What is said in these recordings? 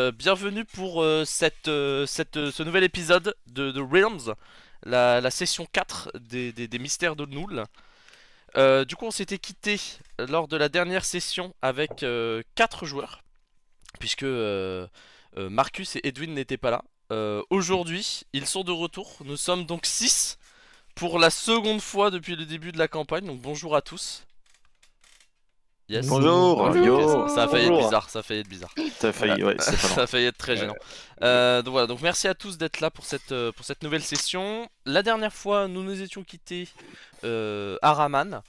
Bienvenue pour ce nouvel épisode de Realms, la session 4 des mystères de Noul. Du coup, on s'était quitté lors de la dernière session avec 4 joueurs, puisque Marcus et Edwin n'étaient pas là. Aujourd'hui, ils sont de retour. Nous sommes donc 6 pour la seconde fois depuis le début de la campagne. Donc bonjour à tous. Yes. Bonjour. Ok, Yo. ça a failli être Bonjour. bizarre, ça a failli être bizarre. T'as failli, ouais, c'est pas Ça loin. a failli être très gênant. Donc voilà, donc merci à tous d'être là pour cette nouvelle session. La dernière fois, nous nous étions quittés à Raman,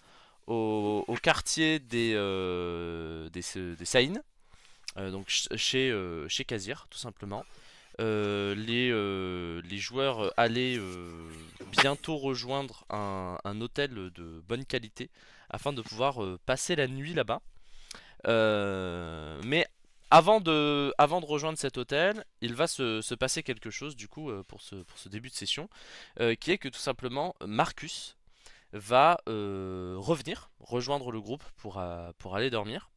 au quartier des Saïn, donc chez Kazir, tout simplement. Les joueurs allaient bientôt rejoindre un hôtel de bonne qualité afin de pouvoir passer la nuit là-bas. Mais avant de rejoindre cet hôtel, il va se passer quelque chose du coup pour ce début de session, qui est que tout simplement Marcus va rejoindre le groupe pour aller dormir.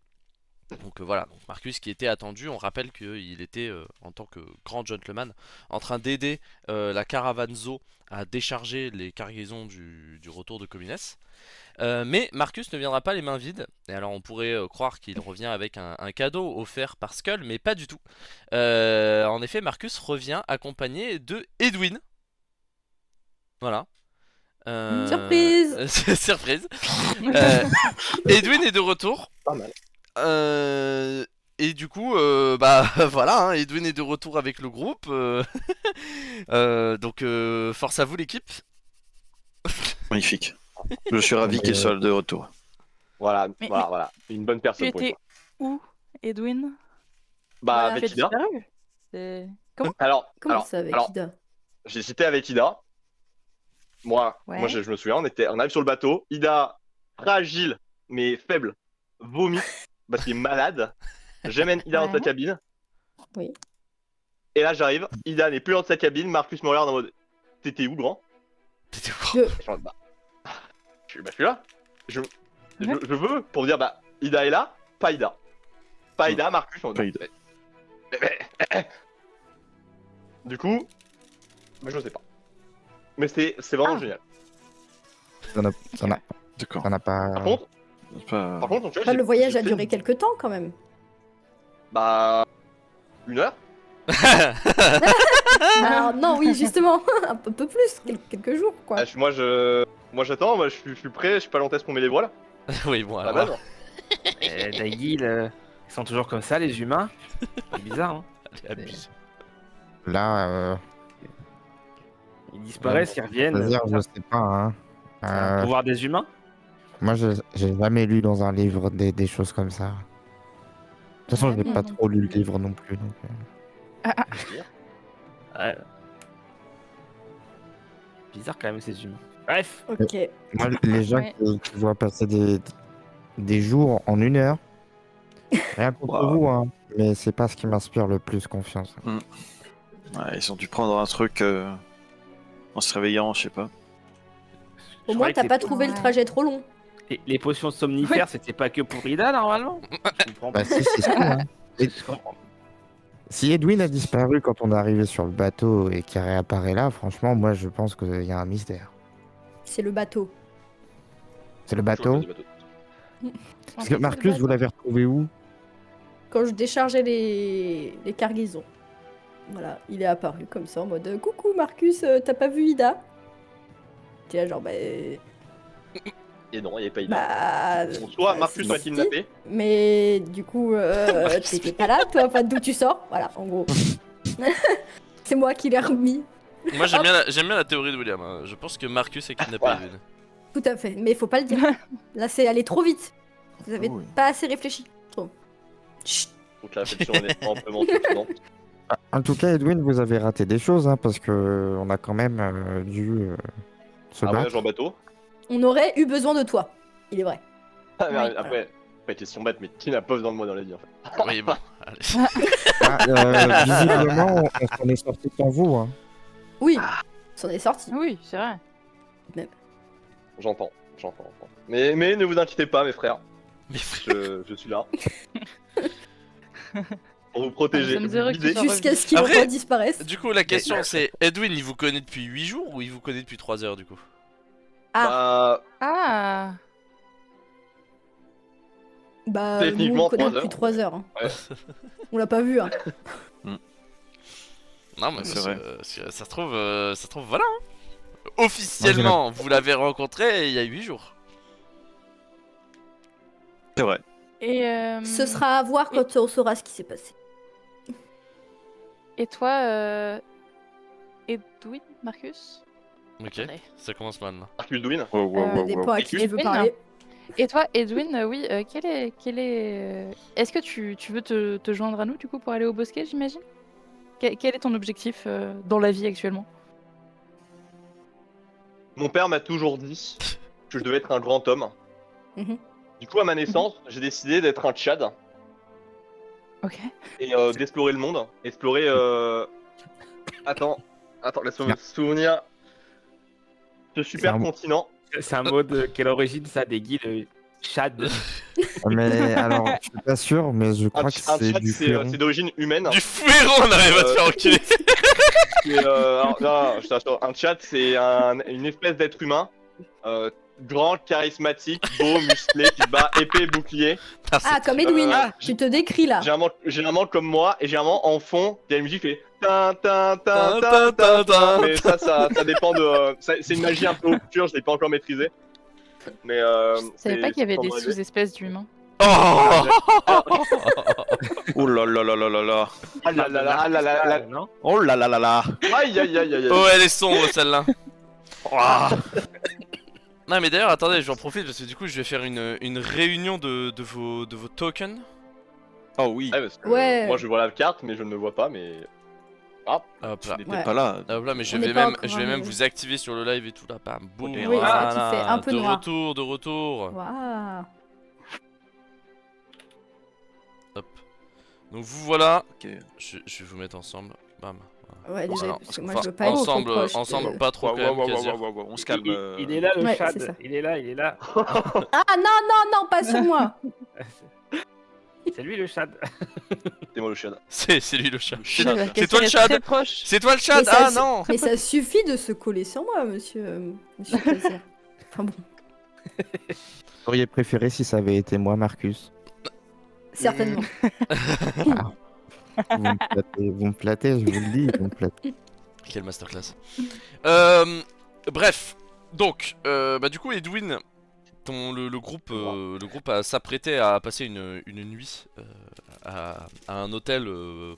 Donc voilà, donc Marcus qui était attendu, on rappelle qu'il était en tant que grand gentleman en train d'aider la caravane Zo à décharger les cargaisons du retour de Comines. Mais Marcus ne viendra pas les mains vides. Et alors on pourrait croire qu'il revient avec un cadeau offert par Skull, mais pas du tout. En effet, Marcus revient accompagné de Edwin. Voilà. Surprise. Surprise. Euh, Edwin est de retour. Pas mal. Et du coup, bah voilà, hein, Edwin est de retour avec le groupe. Donc force à vous l'équipe. Magnifique. Je suis ravi qu'il soit de retour. Voilà, Mais- voilà. Une bonne Tu personne pour une étais où, Edwin? Bah, Voilà. avec Tu as Ida. disparu. Comment? Comment ça avec Ida? J'ai cité avec Ida. Moi, Ouais. moi je me souviens, on arrive sur le bateau. Ida, fragile, mais faible, vomit, parce qu'il est malade. J'amène Ida dans sa Ouais. cabine. Oui. Et là, j'arrive. Ida n'est plus dans sa cabine. Marcus me regarde en mode t'étais où, grand? T'étais où? Je suis en mode, je suis là. Je veux pour dire, bah, Ida est là, pas Ida. Pas Ida, Marcus. Pas Ida. Du coup, bah, je sais pas. Mais c'est vraiment génial. Ça D'accord. n'a pas. Par contre, Pas- tu vois, Enfin, le voyage a duré quelques temps quand même. Bah, 1 heure. Alors non, oui, justement, un peu plus, quelques jours quoi. Ah, moi j'attends, moi je suis prêt, je suis pas lentesse pour mettre les voiles. Oui, bon Ah alors. bah non. Daguil, ils sont toujours comme ça, les humains. C'est bizarre, hein. Allez, abuse. Là, Ils disparaissent, ils reviennent. c'est-à-dire, je sais pas. Hein. C'est un pouvoir des humains. Moi, j'ai jamais lu dans un livre des choses comme ça. De toute façon, j'ai pas trop lu le livre non plus. Donc, Ouais. Bizarre quand même, ces humains. Bref. Ok. Moi, les gens Ouais. qui voient passer des jours en 1 heure, rien contre Wow. vous, hein, mais c'est pas ce qui m'inspire le plus confiance. Ouais, ils ont dû prendre un truc en se réveillant, je sais pas. Au Je moins, croyais t'as que pas les- trouvé le Ouais. trajet trop long. les potions somnifères, c'était pas que pour Ida, normalement. Je comprends pas. Bah, si, c'est ça. Hein. Et Je comprends. si Edwin a disparu quand on est arrivé sur le bateau et qu'il réapparaît là, franchement, moi, je pense qu'il y a un mystère. C'est le bateau. C'est le bateau. Parce que Marcus, vous l'avez retrouvé où? Quand je déchargeais les cargaisons. Voilà, il est apparu comme ça en mode coucou Marcus, t'as pas vu Ida? T'es là genre bah. Et non, il n'y avait pas Ida. Bah. Bon, soit bah, Marcus m'a si. kidnappé. Mais du coup, t'étais pas là, toi, enfin d'où tu sors? Voilà, en gros. C'est moi qui l'ai remis. Moi j'aime bien la théorie de William. Hein. Je pense que Marcus est kidnappé Voilà. Edwin. Tout à fait, mais faut pas le dire. Là, c'est allé trop vite. Vous avez Oui. pas assez réfléchi. Trop. Chut. Donc la réflexion est amplement suffisante. En tout cas, Edwin, vous avez raté des choses, hein, parce que on a quand même dû se Un battre. voyage en bateau. On aurait eu besoin de toi. Il est vrai. Ah, mais Oui. après, question bête, mais qui n'a pas besoin de moi dans la vie en fait? Oui, bon. Allez. Ah, visiblement, on s'en est sorti sans vous. Hein. Oui, s'en est sorti. Oui, c'est vrai. J'entends. Mais ne vous inquiétez pas, mes frères, Mais frère, je suis là. pour vous protéger. Ça me dirait L'idée- que tu Jusqu'à ce qu'il Après- disparaisse. Du coup, la question c'est Edwin, il vous connaît depuis 8 jours ou il vous connaît depuis 3 heures du coup? Bah, Ah. Bah, nous, on Techniquement, le connaît 3 depuis heures. 3 heures. Hein. Ouais. On l'a pas vu, hein. Non, mais C'est vrai. ça se trouve, voilà. Hein. Officiellement, vous l'avez rencontré il y a 8 jours. C'est vrai. Et, Ce sera à voir quand on saura ce qui s'est passé. et toi, Edwin, Marcus? Ok, Attendez. ça commence maintenant. Marcus Dwin. Ça dépend à qui tu veux Edwin, parler. Et toi, Edwin, oui, est-ce que tu veux te joindre à nous du coup pour aller au bosquet, j'imagine? Quel est ton objectif dans la vie actuellement? Mon père m'a toujours dit que je devais être un grand homme. Mhm. Du coup, à ma naissance, j'ai décidé d'être un Tchad Ok. et d'explorer le monde. Explorer. Attends, laisse-moi me souvenir. Ce super C'est un- continent. C'est un mot de quelle origine ça, des guides Chad? Mais alors, je suis pas sûr, mais je Un, crois que un c'est Tchad, du c'est Féron. d'origine humaine. Du fouéron, on arrive à te faire enculer. Alors, non, je t'assure, un Tchad, c'est une espèce d'être humain. Grand, charismatique, beau, musclé, qui se bat épée, bouclier. Ah, comme Edwin. Ah, Tu te décris là. Généralement comme moi, et généralement en fond, il y a une musique qui fait tin tin tin tin Ta, ta, tin. ta. Mais ça dépend de. C'est une magie un peu obscure, je l'ai pas encore maîtrisée. Mais Je savais pas qu'il y avait c'est des pour arriver. sous-espèces d'humains. Oh Oh là là là là là là. Ah là là là, ah là là là. Non? Oh là là là là. Aïe aïe aïe aïe aïe. Oh, elle est sombre celle-là. Non, mais d'ailleurs, attendez, j'en profite parce que du coup, je vais faire une réunion de vos tokens. Oh oui. Ouais, parce que Ouais. moi je vois la carte, mais je ne me vois pas, mais. Hop Tu là. n'étais Ouais. pas là. Hop là, mais je On n'est vais pas même, encore je vais même arrivé. vous activer sur le live et tout là, bam, boum. Oui, c'est vrai qu'il fait un peu de noir. retour, de retour. Waouh. Hop. Donc vous voilà. Ok. Je vais vous mettre ensemble. Bam. Ouais, désolé, Alors, parce que moi enfin, je veux pas être trop ensemble, proche ensemble, de- pas trop quand même, Kazir. On se calme. Il est là le Ouais, Chad. c'est ça. Il est là. Ah non, non, non, pas sur moi. C'est lui le Chad. C'est moi le chien. C'est lui le chat. Chad. C'est toi le Chad. Très proche. C'est toi le chat. Mais ça, Ah c'est- non. Mais ça suffit de se coller sur moi, monsieur Kaiser. Enfin bon, Vous auriez préféré si ça avait été moi, Marcus. certainement. Vous me flattez, je vous le dis, vous me flattez. Quelle masterclass. Bref, donc, bah du coup, Edwin, le groupe s'apprêtait à passer une nuit à un hôtel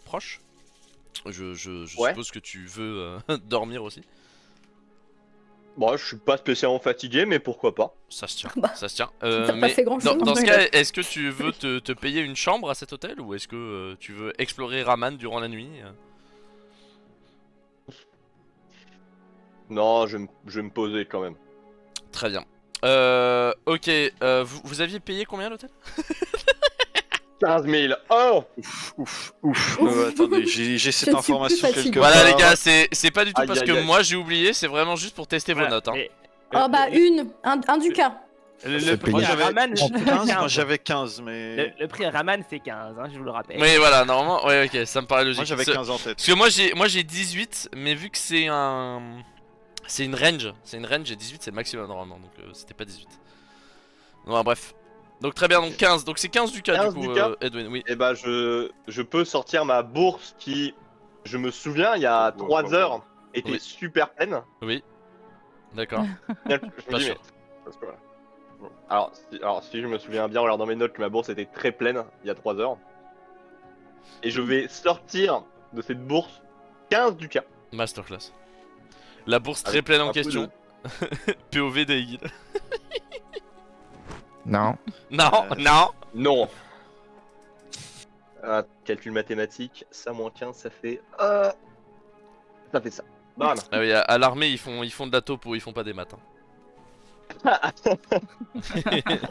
proche. Je Ouais. suppose que tu veux dormir aussi. Bon, je suis pas spécialement fatigué, mais pourquoi pas. Ça se tient, Bah, ça se tient. T'as pas Mais fait grand chose. dans ce cas, est-ce que tu veux te payer une chambre à cet hôtel ou est-ce que tu veux explorer Raman durant la nuit? Non, je vais me poser quand même. Très bien. Ok, vous aviez payé combien l'hôtel? 15 000. Oh Ouf. Ouf. Attendez, j'ai Je cette ne suis information plus fatigué. quelque Voilà part. les gars, c'est pas du tout Aïe, parce aïe, que aïe. moi j'ai oublié, c'est vraiment juste pour tester vos notes. Hein. Oh bah un ducat. Le C'est prix Moi payé. à j'avais Raman, 15, moi j'avais 15, mais. le prix à Raman c'est 15, hein, je vous le rappelle. Oui voilà, normalement, ouais ok, ça me paraît logique. Moi j'avais 15 en tête. Parce que moi j'ai 18, mais vu que c'est une range, et 18 c'est le maximum normalement, donc c'était pas 18. Non bref. Donc très bien, donc 15, donc c'est 15 ducats 15 du coup, ducats Edwin, oui. Et bah, je peux sortir ma bourse qui, je me souviens, il y a 3 heures, était Oui. super pleine. Oui. D'accord. Je me Pas dis, sûr. mais- parce que voilà. Bon. Alors, si je me souviens bien, alors dans mes notes, que ma bourse était très pleine il y a 3 heures. Et je vais sortir de cette bourse 15 ducats. Masterclass. La bourse très Avec pleine un en peu question. POV d'Aegil. Non. Non, Euh, non. Non. Calcul mathématique, ça moins 15, ça fait. Ça fait ça. Bam. Ah oui, à l'armée ils font de la topo, ils font pas des maths. Hein.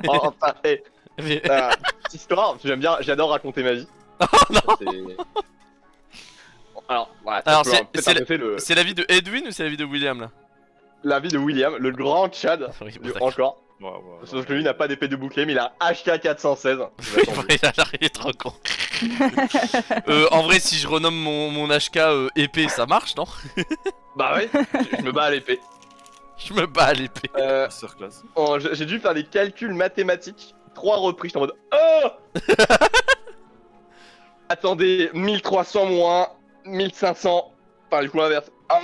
Oh, enfin, hey, Mais- petite histoire, j'adore raconter ma vie. C'est- Alors, voilà, Alors, ça peut c'est intéresser C'est la vie de Edwin ou c'est la vie de William là? la vie de William, le grand Tchad, Oui, bon, d'accord. encore. Sauf que lui n'a pas d'épée de bouclier, mais il a un HK 416. Il a l'air, il est trop con. En vrai, si je renomme mon HK épée, ça marche, non? Bah ouais, je me bats à l'épée. Je me bats à l'épée. Masterclass. J'ai dû faire des calculs mathématiques 3 reprises. J'étais en mode oh Attendez, 1300 moins 1500. Enfin, du coup, l'inverse. Ah,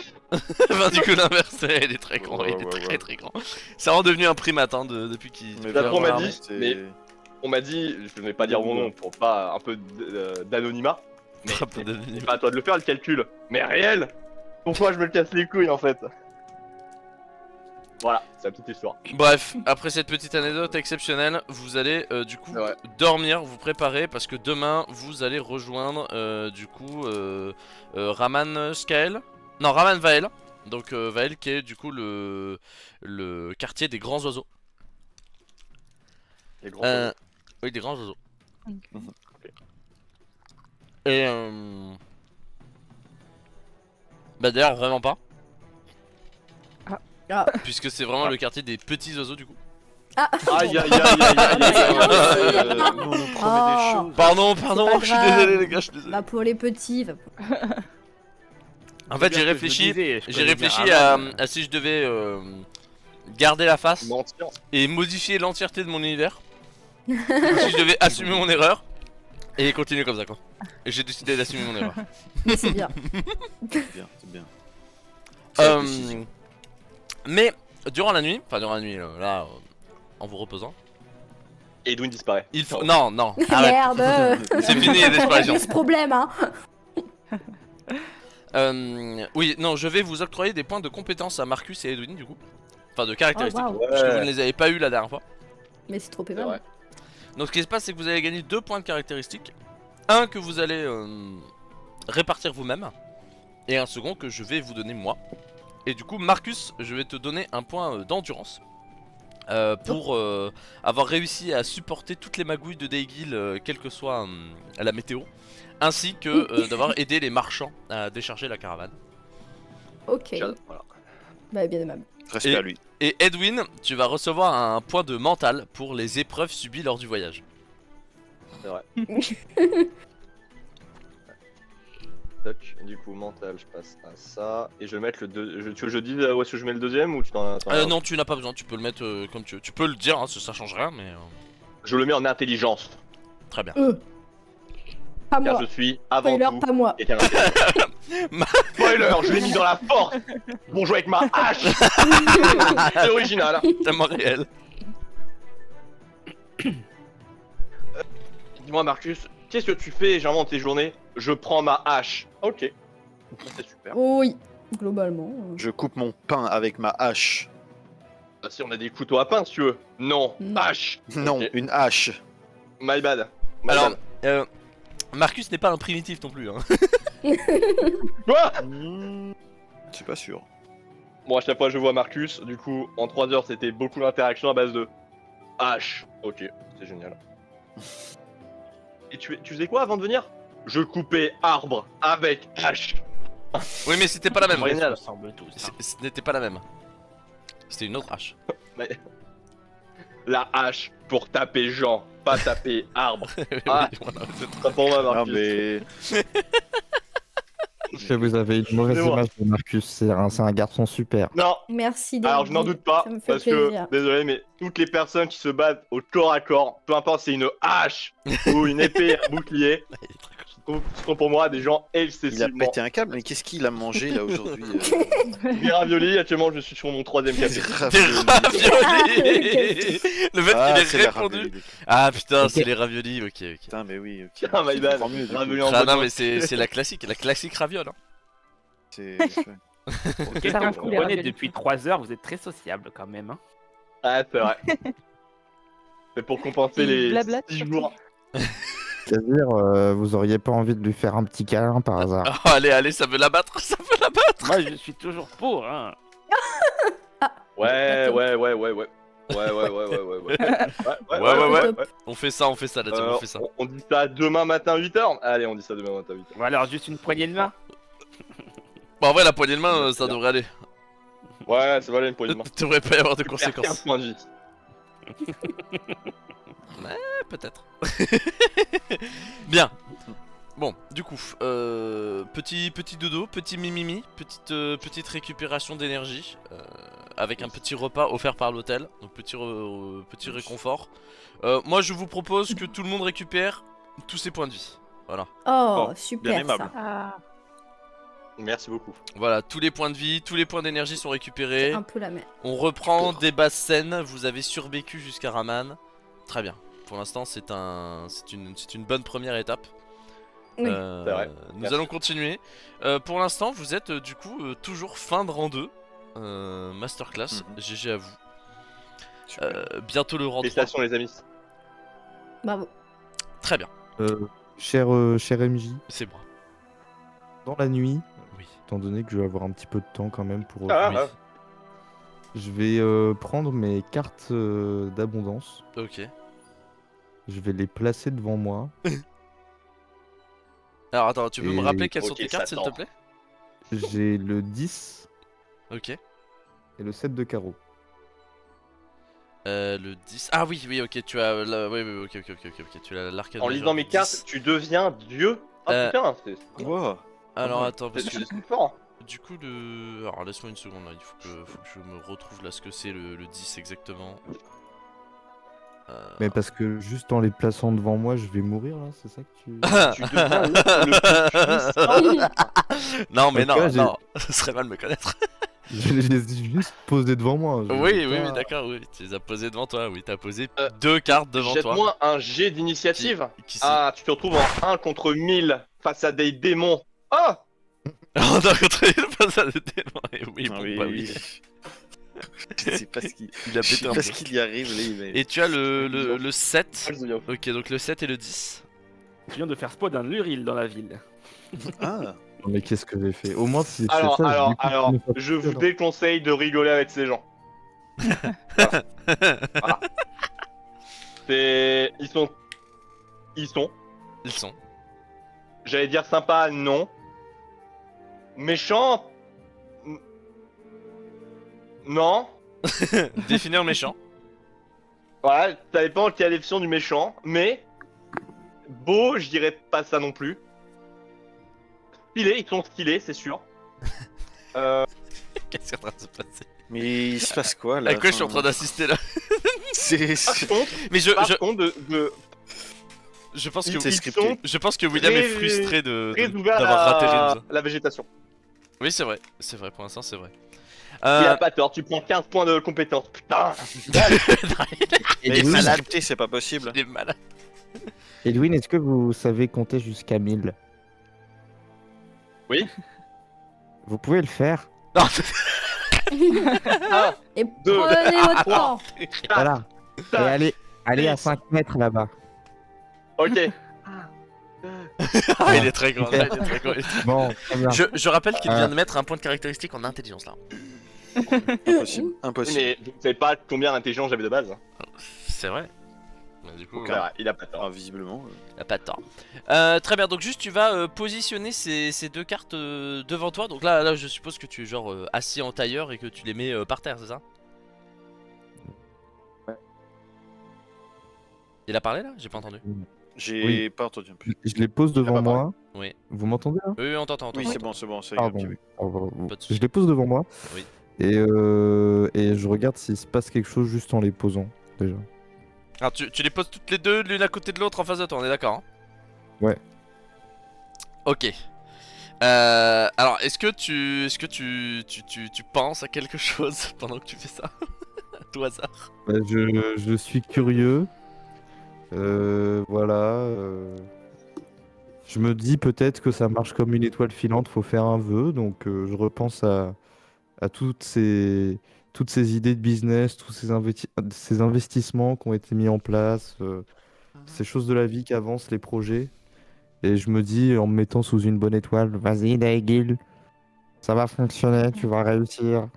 Enfin, du coup, l'inverse, il est très grand. Ouais, Il est ouais, très ouais. très grand. C'est vraiment devenu un primate hein, depuis qu'il. Mais D'après, on m'a vraiment, dit, mais- on m'a dit, je vais pas dire mon nom pour pas un peu d'anonymat. Mais Frappe c'est d'anonymat. pas à toi de le faire le calcul. Mais réel Pourquoi je me le casse les couilles en fait? Voilà, c'est la petite histoire. Bref, après cette petite anecdote exceptionnelle, vous allez du coup Ouais. dormir, vous préparer parce que demain vous allez rejoindre du coup Raman Skael. Non, Raman Vael. Donc Vael qui est du coup le quartier des grands oiseaux. Les grands Oui, des grands oiseaux. Ok. Et bah d'ailleurs vraiment pas. Ah. Puisque c'est vraiment le quartier des petits oiseaux du coup. Ah, Aïe aïe aïe aïe aïe aïe aïe. nous, on nous promet des Oh. choses. Pardon, pas je suis grave. désolé les gars, je suis désolé. va pour les petits. Va pour... En fait j'ai réfléchi à si je devais garder la face Mentir. et modifier l'entièreté de mon univers. Si je devais assumer mon erreur et continuer comme ça quoi. Et j'ai décidé d'assumer mon erreur. Mais c'est bien. C'est bien, c'est bien. Euh, mais durant la nuit, là, en vous reposant, Edwin disparaît. il faut. Non, non, arrête. Merde. C'est fini les disparitions. J'ai ce problème, hein. Oui, non, je vais vous octroyer des points de compétence à Marcus et Edwin du coup. Enfin, de caractéristiques. Oh, waouh. Parce que vous ne les avez pas eu la dernière fois. Mais c'est trop C'est aimable. vrai. Donc, ce qui se passe, c'est que vous allez gagner 2 points de caractéristiques. Un que vous allez répartir vous-même. Et un second que je vais vous donner moi. Et du coup, Marcus, je vais te donner un point d'endurance. Pour avoir réussi à supporter toutes les magouilles de Daygil, quelle que soit la météo. Ainsi que d'avoir aidé les marchands à décharger la caravane. Ok. Voilà. Bah, bien aimable. Respect à lui. Et Edwin, tu vas recevoir un point de mental pour les épreuves subies lors du voyage. C'est vrai. Toc, du coup, mental, je passe à ça. Et je vais mettre le deux. Tu veux que je dise où est-ce que je mets le deuxième ou tu t'en as Non, tu n'as pas besoin, tu peux le mettre comme tu veux. Tu peux le dire, hein, ça change rien, mais Je le mets en intelligence. très bien. Pas Car moi. je suis avant Spoiler, tout pas moi. éternel. Spoiler, je l'ai mis dans la force pour jouer avec ma hache. C'est original. Tellement réel. Dis-moi Marcus, qu'est-ce que tu fais généralement de tes journées? Je prends ma hache. Ok. C'est super. Oui, globalement. Je coupe mon pain avec ma hache. Bah, si on a des couteaux à pain si tu veux. Non, Non. hache. Non, Ok. une hache. My bad. My Alors, bad. Marcus n'est pas un primitif non plus. Hein. Quoi? Je suis pas sûr. Bon, à chaque fois je vois Marcus, du coup, en 3 heures, c'était beaucoup d'interactions à base de hache. Ok, c'est génial. Et tu faisais quoi avant de venir? Je coupais arbre avec hache. Oui, mais c'était pas la même. Génial. ressemble tous. Ce n'était pas la même. C'était une autre hache. La hache pour taper gens, pas taper arbre. Oui, Ah. voilà, c'est- Ça pour moi, Non Marcus. mais Que vous avez une mauvaise Excusez-moi. image de Marcus, c'est un garçon super. Non, Merci. alors je n'en David. doute pas, Ça me fait parce plaisir. que, désolé, mais toutes les personnes qui se battent au corps à corps, peu importe si c'est une hache ou une épée, un bouclier, Il est très con. sont pour moi des gens il a excessivement. pété un câble. Mais qu'est-ce qu'il a mangé là aujourd'hui Des raviolis, actuellement je suis sur mon 3ème café. Des Ah, raviolis. Le fait Ah, qu'il c'est ait les répondu. raviolis. Ah putain, Ok. c'est les raviolis, ok. Putain, mais oui. ok. Tiens, my Je bad. comprends mieux, du coup. Ravioli en Ah non, poteau. mais c'est la classique raviole. Hein. C'est. Ok, Ça rend vous fou, les comprenez, raviolis. depuis 3 heures, vous êtes très sociable quand même. Hein. Ah, c'est vrai. C'est pour compenser Et les blabla, 6 surtout. jours. C'est-à-dire, vous auriez pas envie de lui faire un petit câlin par hasard? Oh, allez, ça veut la battre, ça veut la battre. Moi, je suis toujours pour. Hein. Ouais. Attends. Ouais. Ouais. On fait ça là, tiens, on fait ça. On dit ça demain matin 8h. Allez, on dit ça demain matin 8h. Ou alors juste une poignée de main. Bon, en vrai, la poignée de main, ça bien. devrait aller. Ouais, ça va aller une poignée de main. Il devrait pas y avoir de Faire conséquences. 15 points de vie. peut-être. Bien. Bon, du coup, petit dodo, petit mimimi, petite récupération d'énergie, avec un petit repas offert par l'hôtel, donc petit réconfort. Moi, je vous propose que tout le monde récupère tous ses points de vie. Voilà. Oh, Bien super aimable. ça. Ah. Merci beaucoup. Voilà, tous les points de vie, tous les points d'énergie sont récupérés. Un peu la merde. On reprend des basses scènes. Vous avez survécu jusqu'à Raman. Très bien. Pour l'instant, c'est une bonne première étape. Oui. C'est vrai. Nous Merci. allons continuer. Pour l'instant, vous êtes du coup toujours fin de rang 2. Masterclass. GG à vous. Super. Bientôt le rang 3. Félicitations les amis. Bravo. Très bien. Cher MJ, C'est moi. dans la nuit, Oui. étant donné que je vais avoir un petit peu de temps quand même pour... Ah, Oui. ah. Je vais prendre mes cartes d'abondance. Ok. Je vais les placer devant moi. Alors attends, tu peux me Et- rappeler quelles sont Ok, tes cartes ça s'il te tend. plaît? J'ai le 10 Ok. et le 7 de carreau. Le 10. Ah oui, oui, ok, tu as. Oui, oui, ok. Tu as l'arcade. En lisant mes cartes, tu deviens Dieu. Ah Euh, putain, c'est Wow. Alors Ouais. attends, parce que. c'est fort. Du coup, alors laisse-moi une seconde là, il faut que je me retrouve là ce que c'est le 10 exactement. Mais parce que juste en les plaçant devant moi, je vais mourir là, c'est ça que tu... Tu deviens l'homme le plus puissant. Non, mais En tout cas, non, ce serait mal de me connaître. Je les ai juste posés devant moi. je Oui, vais oui, pas- oui, d'accord, oui. Tu les as posées devant toi, oui. T'as posé Euh, 2 cartes devant toi. Jette-moi un jet d'initiative. Qui Ah, tu te retrouves en 1 contre 1000 face à des démons. Ah On a retrouvé le passage de témoin. Et oui, Ah bon, oui, bah oui. Je sais pas ce qui, Il a je sais pété un pas peu. ce qu'il y arrive là. Mais... Et tu as le 7. je deviens fou. Ok, donc le 7 et le 10. Je viens de faire spot d'un Luril dans la ville. Ah. Non, mais qu'est-ce que j'ai fait? Au moins, si c'est Alors, ça, alors, je vous déconseille de rigoler avec ces gens. Voilà. C'est... Ils sont... Ils sont. J'allais dire sympa, non. Méchant... Non. Définir méchant. Voilà, ça dépend quelle est l'option du méchant, mais... Beau, je dirais pas ça non plus. Stylés, ils sont stylés, c'est sûr. Qu'est-ce qui est en train de se passer? Mais il se passe quoi là? À quoi je suis en train d'assister là? C'est... Par contre, Mais je pense que C'est ils scripté. sont je pense que William est très- frustré très ouverts d'avoir raté à Rinz. la végétation. Oui, c'est vrai, pour l'instant c'est vrai. Il a pas tort, tu prends 15 points de compétence. Putain. Il Mais est c'est malade. scripté, c'est pas possible. Il est malade. Edwin, est-ce que vous savez compter jusqu'à 1000? Oui. Vous pouvez le faire? Non, Un, Et Deux. prenez votre temps. Voilà. Et cinq, allez à six. 5 mètres là-bas. Ok. il est très grand. Là, il est très grand. Bon, très bien. Je rappelle qu'il vient de mettre un point de caractéristique en intelligence là. Impossible. Impossible. Mais vous savez pas combien d'intelligence j'avais de base. C'est vrai. Bah, du coup, C'est vrai, il a pas tort. Ah, visiblement. il a pas de temps. Très bien, donc juste tu vas positionner ces 2 cartes devant toi. Donc là, je suppose que tu es genre assis en tailleur et que tu les mets par terre, c'est ça? Ouais. Il a parlé là? J'ai pas entendu. J'ai Oui. pas entendu en plus. Je les pose devant pas parlé. moi. Oui. Vous m'entendez là? Oui, on t'entend, on Oui, t'entend. c'est bon, c'est bon. C'est Pardon. ok, oui. Pas de soucis. Je les pose devant moi. Oui. Et je regarde s'il se passe quelque chose juste en les posant, déjà. Alors tu les poses toutes les deux l'une à côté de l'autre en face de toi, on est d'accord hein? Ouais. Ok. Alors est-ce que tu penses à quelque chose pendant que tu fais ça? À tout hasard. Bah, je suis curieux. Voilà. Je me dis peut-être que ça marche comme une étoile filante, faut faire un vœu. Donc je repense à toutes ces idées de business, tous ces investissements qui ont été mis en place, ces choses de la vie qui avancent, les projets. Et je me dis, en me mettant sous une bonne étoile, vas-y Daigil, ça va fonctionner, tu vas réussir.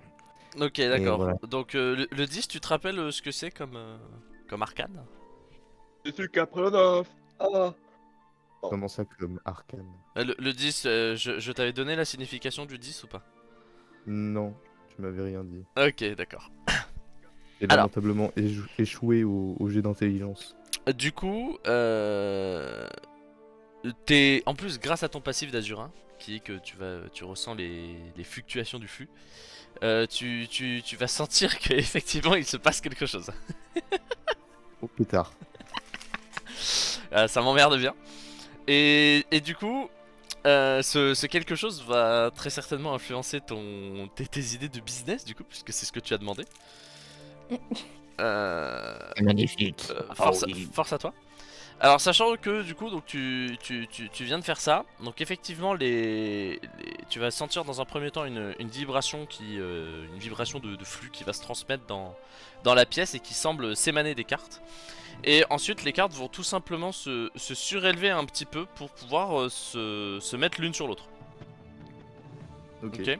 Ok d'accord. voilà. Donc le 10 tu te rappelles ce que c'est comme arcane? C'est celui qu'après on a... Ah. Comment ça comme arcane? Le 10, je t'avais donné la signification du 10 ou pas? Non, tu m'avais rien dit. Ok d'accord. J'ai Alors. lamentablement échoué au jet d'intelligence. Du coup, en plus grâce à ton passif d'Azurin, qui est que tu ressens les fluctuations du flux, tu vas sentir qu'effectivement il se passe quelque chose. Au plus tard. Ça m'emmerde bien. Et du coup, ce quelque chose va très certainement influencer tes idées de business, du coup, puisque c'est ce que tu as demandé. Magnifique. Force à toi. Alors, sachant que du coup, donc tu viens de faire ça, donc effectivement, tu vas sentir dans un premier temps une vibration une vibration de flux qui va se transmettre dans la pièce et qui semble s'émaner des cartes. Et ensuite, les cartes vont tout simplement se surélever un petit peu pour pouvoir se mettre l'une sur l'autre. Ok.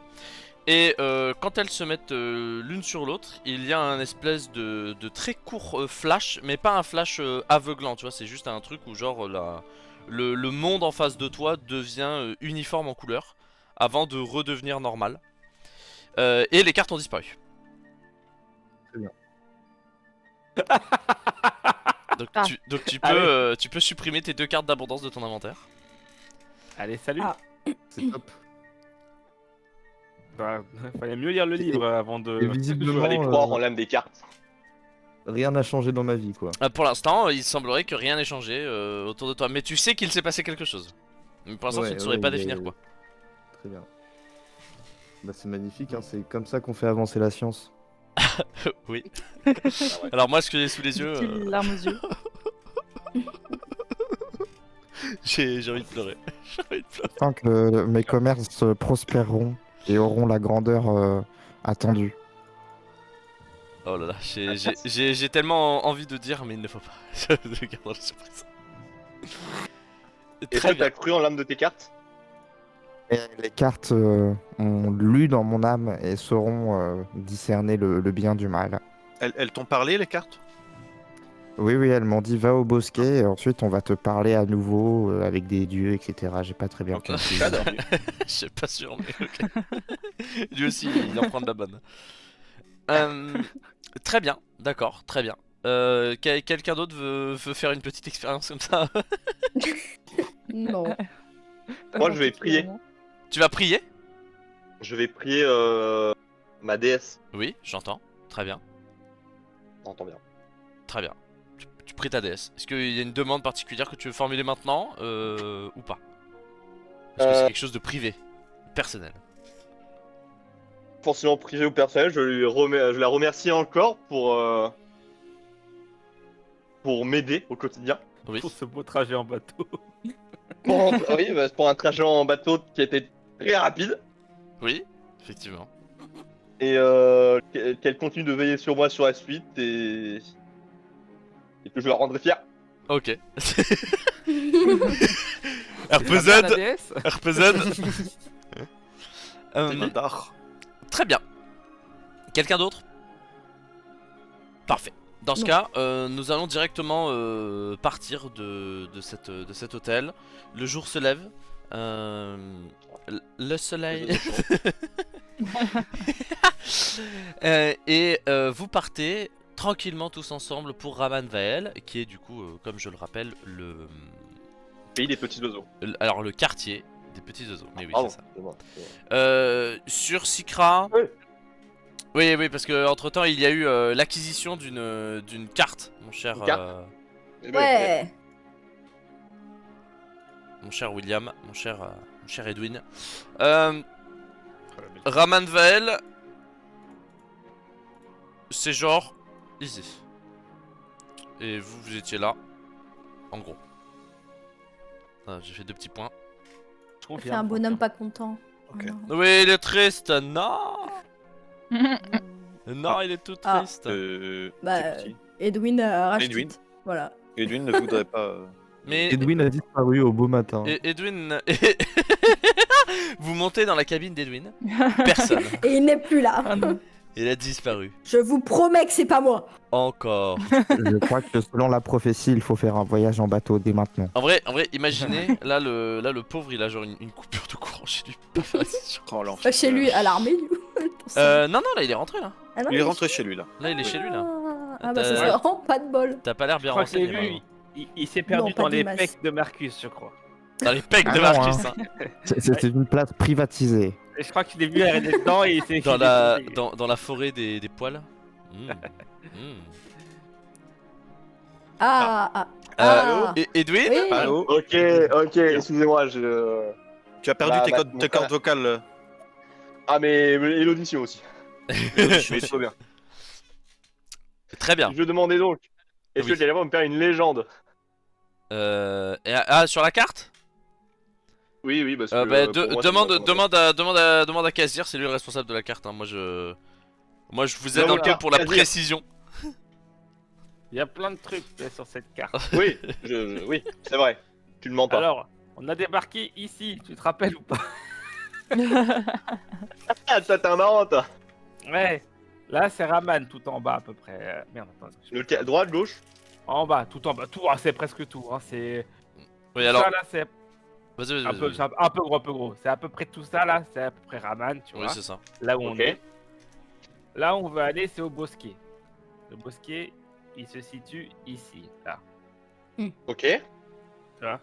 Et quand elles se mettent l'une sur l'autre, il y a un espèce de très court flash, mais pas un flash aveuglant, tu vois, c'est juste un truc où genre le monde en face de toi devient uniforme en couleur, avant de redevenir normal. Et les cartes ont disparu. Très bien. Donc tu peux supprimer tes 2 cartes d'abondance de ton inventaire. Allez, salut. Ah. C'est top. Bah, fallait mieux lire le livre avant Et de. Je vais visiblement, aller croire en l'âme des cartes. rien n'a changé dans ma vie, quoi. Pour l'instant, il semblerait que rien n'ait changé autour de toi, mais tu sais qu'il s'est passé quelque chose. Mais pour l'instant, tu ne saurais pas définir quoi. Très bien. Bah, c'est magnifique, hein. C'est comme ça qu'on fait avancer la science. Oui. Ah ouais. Alors moi, ce que j'ai sous les yeux, Petite larme aux yeux. j'ai envie de pleurer. J'ai envie de pleurer. Tant que mes commerces prospéreront et auront la grandeur attendue. Oh là là, j'ai tellement envie de dire, mais il ne faut pas. Je garde la surprise. Et Très toi, bien. t'as cru en l'âme de tes cartes? Et les cartes ont lu dans mon âme et sauront discerner le bien du mal. Elles t'ont parlé, les cartes? Oui, oui, elles m'ont dit va au bosquet et ensuite on va te parler à nouveau avec des dieux, etc. J'ai pas très bien Ok. compris. Je suis pas sûr, mais ok. Lui aussi, il en prend de la bonne. Très bien, d'accord, très bien. Quelqu'un d'autre veut faire une petite expérience comme ça? Non. Moi, je vais prier. Tu vas prier? Je vais prier ma déesse. Oui, j'entends. Très bien, T'entends bien. très bien. Tu pries ta déesse. Est-ce qu'il y a une demande particulière que tu veux formuler maintenant ou pas? Est-ce que c'est quelque chose de privé, personnel? Forcément privé ou personnel, je la remercie encore pour m'aider au quotidien. Oui. Pour ce beau trajet en bateau. Oui, bah, pour un trajet en bateau qui a été très rapide. Oui, effectivement. Et qu'elle continue de veiller sur moi sur la suite et que je la rendrai fière. Ok. La RPZ, déesse. RPZ. Nadar. Très bien. Quelqu'un d'autre? Parfait. Dans ce Non. cas, nous allons directement partir de cet hôtel. Le jour se lève. Le soleil. Et vous partez tranquillement tous ensemble pour Ramanvael, qui est du coup, comme je le rappelle, Pays des petits oiseaux. alors le quartier des petits oiseaux. Mais oui, Pardon, c'est ça. c'est bon. Sur Sikra. Oui. Oui, parce que entre temps il y a eu l'acquisition d'une carte, mon cher. Une carte Ouais. Mon cher William, mon cher Edwin. Ramanvael, c'est genre ici. Et vous étiez là, en gros. Ah, j'ai fait 2 petits points. C'est un bonhomme pas content. Ok. Oh non. Oui, il est triste, non. Non, il est tout Ah. triste. Bah, c'est petit. Edwin Rashtit. Edwin. Voilà. Edwin ne voudrait pas. Mais Edwin a disparu au beau matin. Edwin, vous montez dans la cabine d'Edwin. Personne. Et il n'est plus là. Ah non. Il a disparu. Je vous promets que c'est pas moi. Encore. Je crois que selon la prophétie, il faut faire un voyage en bateau dès maintenant. En vrai, imaginez, là le pauvre, il a genre une coupure de courant chez lui. Il peut pas faire la session. Oh, l'enfer. Chez lui, à l'armée, du coup. Non, là, il est rentré là. Ah non, Il est rentré chez lui là. Là, il est chez lui là. Ah bah, ça Ouais. serait vraiment pas de bol. T'as pas l'air Je bien crois que c'est renseigné. lui. vraiment. Il s'est perdu Non, pas dans des les masses. pecs de Marcus, je crois. Dans les pecs Ah de non, Marcus, hein. hein. C'était une place privatisée. Et je crois qu'il est venu arrêter dedans et il s'est Dans filé la, pour- dans la forêt des poils. Mmh. Mmh. Ah. Ah. Edwin Oui. Allô. Ok, excusez-moi, Tu as perdu Bah, tes, bah, tes cordes vocales. Ah, mais et l'audition aussi. Je suis trop bien. Très bien. Je demandais donc, est-ce Oui. que quelqu'un va me faire une légende? Sur la carte Oui, parce que. pour moi, demande à Kazir, c'est lui le responsable de la carte. Hein. Moi je vous aide Non, un peu voilà, pour la Kazir. précision. Il y a plein de trucs sur cette carte. Oui, oui, c'est vrai. Tu ne mens pas. Alors, on a débarqué ici, tu te rappelles ou pas? Ah, ça t'es un marrant, toi. Ouais. Là, c'est Raman tout en bas à peu près. Merde, attends. est-ce que je peux- Droite, gauche? En bas, tout en bas. Tout, c'est presque tout. Hein. C'est. Oui Tout alors. ça là, c'est Vas-y, un peu, vas-y. c'est un peu gros, un peu gros. C'est à peu près tout ça là, c'est à peu près Raman, tu Oui, vois. c'est ça. Là où on Ok. est. Là où on veut aller, c'est au bosquet. Le bosquet, il se situe ici, là. Ok. Tu vois.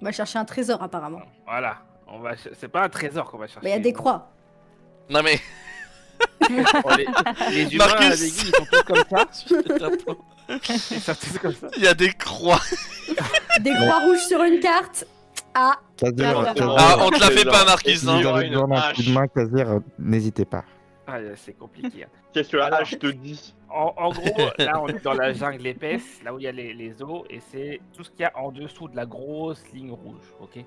On va chercher un trésor apparemment. Voilà. C'est pas un trésor qu'on va chercher. Mais il y a des croix. Non mais. Oh, les humains, Marcus. les guides, ils sont tous comme ça. Il Ils sont tous comme ça. y a des croix. Des croix rouges sur une carte. Ah. Kazir, Ah, on te la fait pas, Marcus. si Hein. vous avez une besoin d'un coup hache. de main, Kazir, n'hésitez pas. Ah, c'est compliqué. Hein. Qu'est-ce que la Alors. hache te dit? En gros, là, on est dans la jungle épaisse, là où il y a les eaux, et c'est tout ce qu'il y a en dessous de la grosse ligne rouge, ok. Et,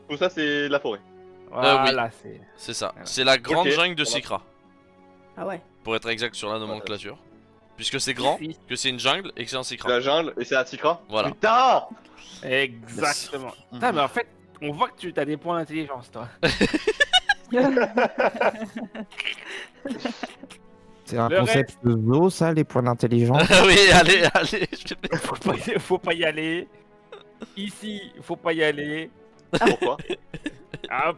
Tout ça, c'est la forêt. voilà, c'est. C'est ça. Voilà. C'est la grande Ok. jungle de Voilà. Sikra. Ah ouais. Pour être exact sur la nomenclature. Puisque c'est grand, Ici. que c'est une jungle et que c'est un Sikra. La jungle, et c'est la Sikra? Voilà. Putain! Exactement. Mhm. Putain, mais en fait, on voit que tu as des points d'intelligence, toi. C'est un Le concept de zoo, ça, les points d'intelligence. Oui, allez. je vais- Faut pas y aller. Ici, faut pas y aller. Pourquoi? Ah,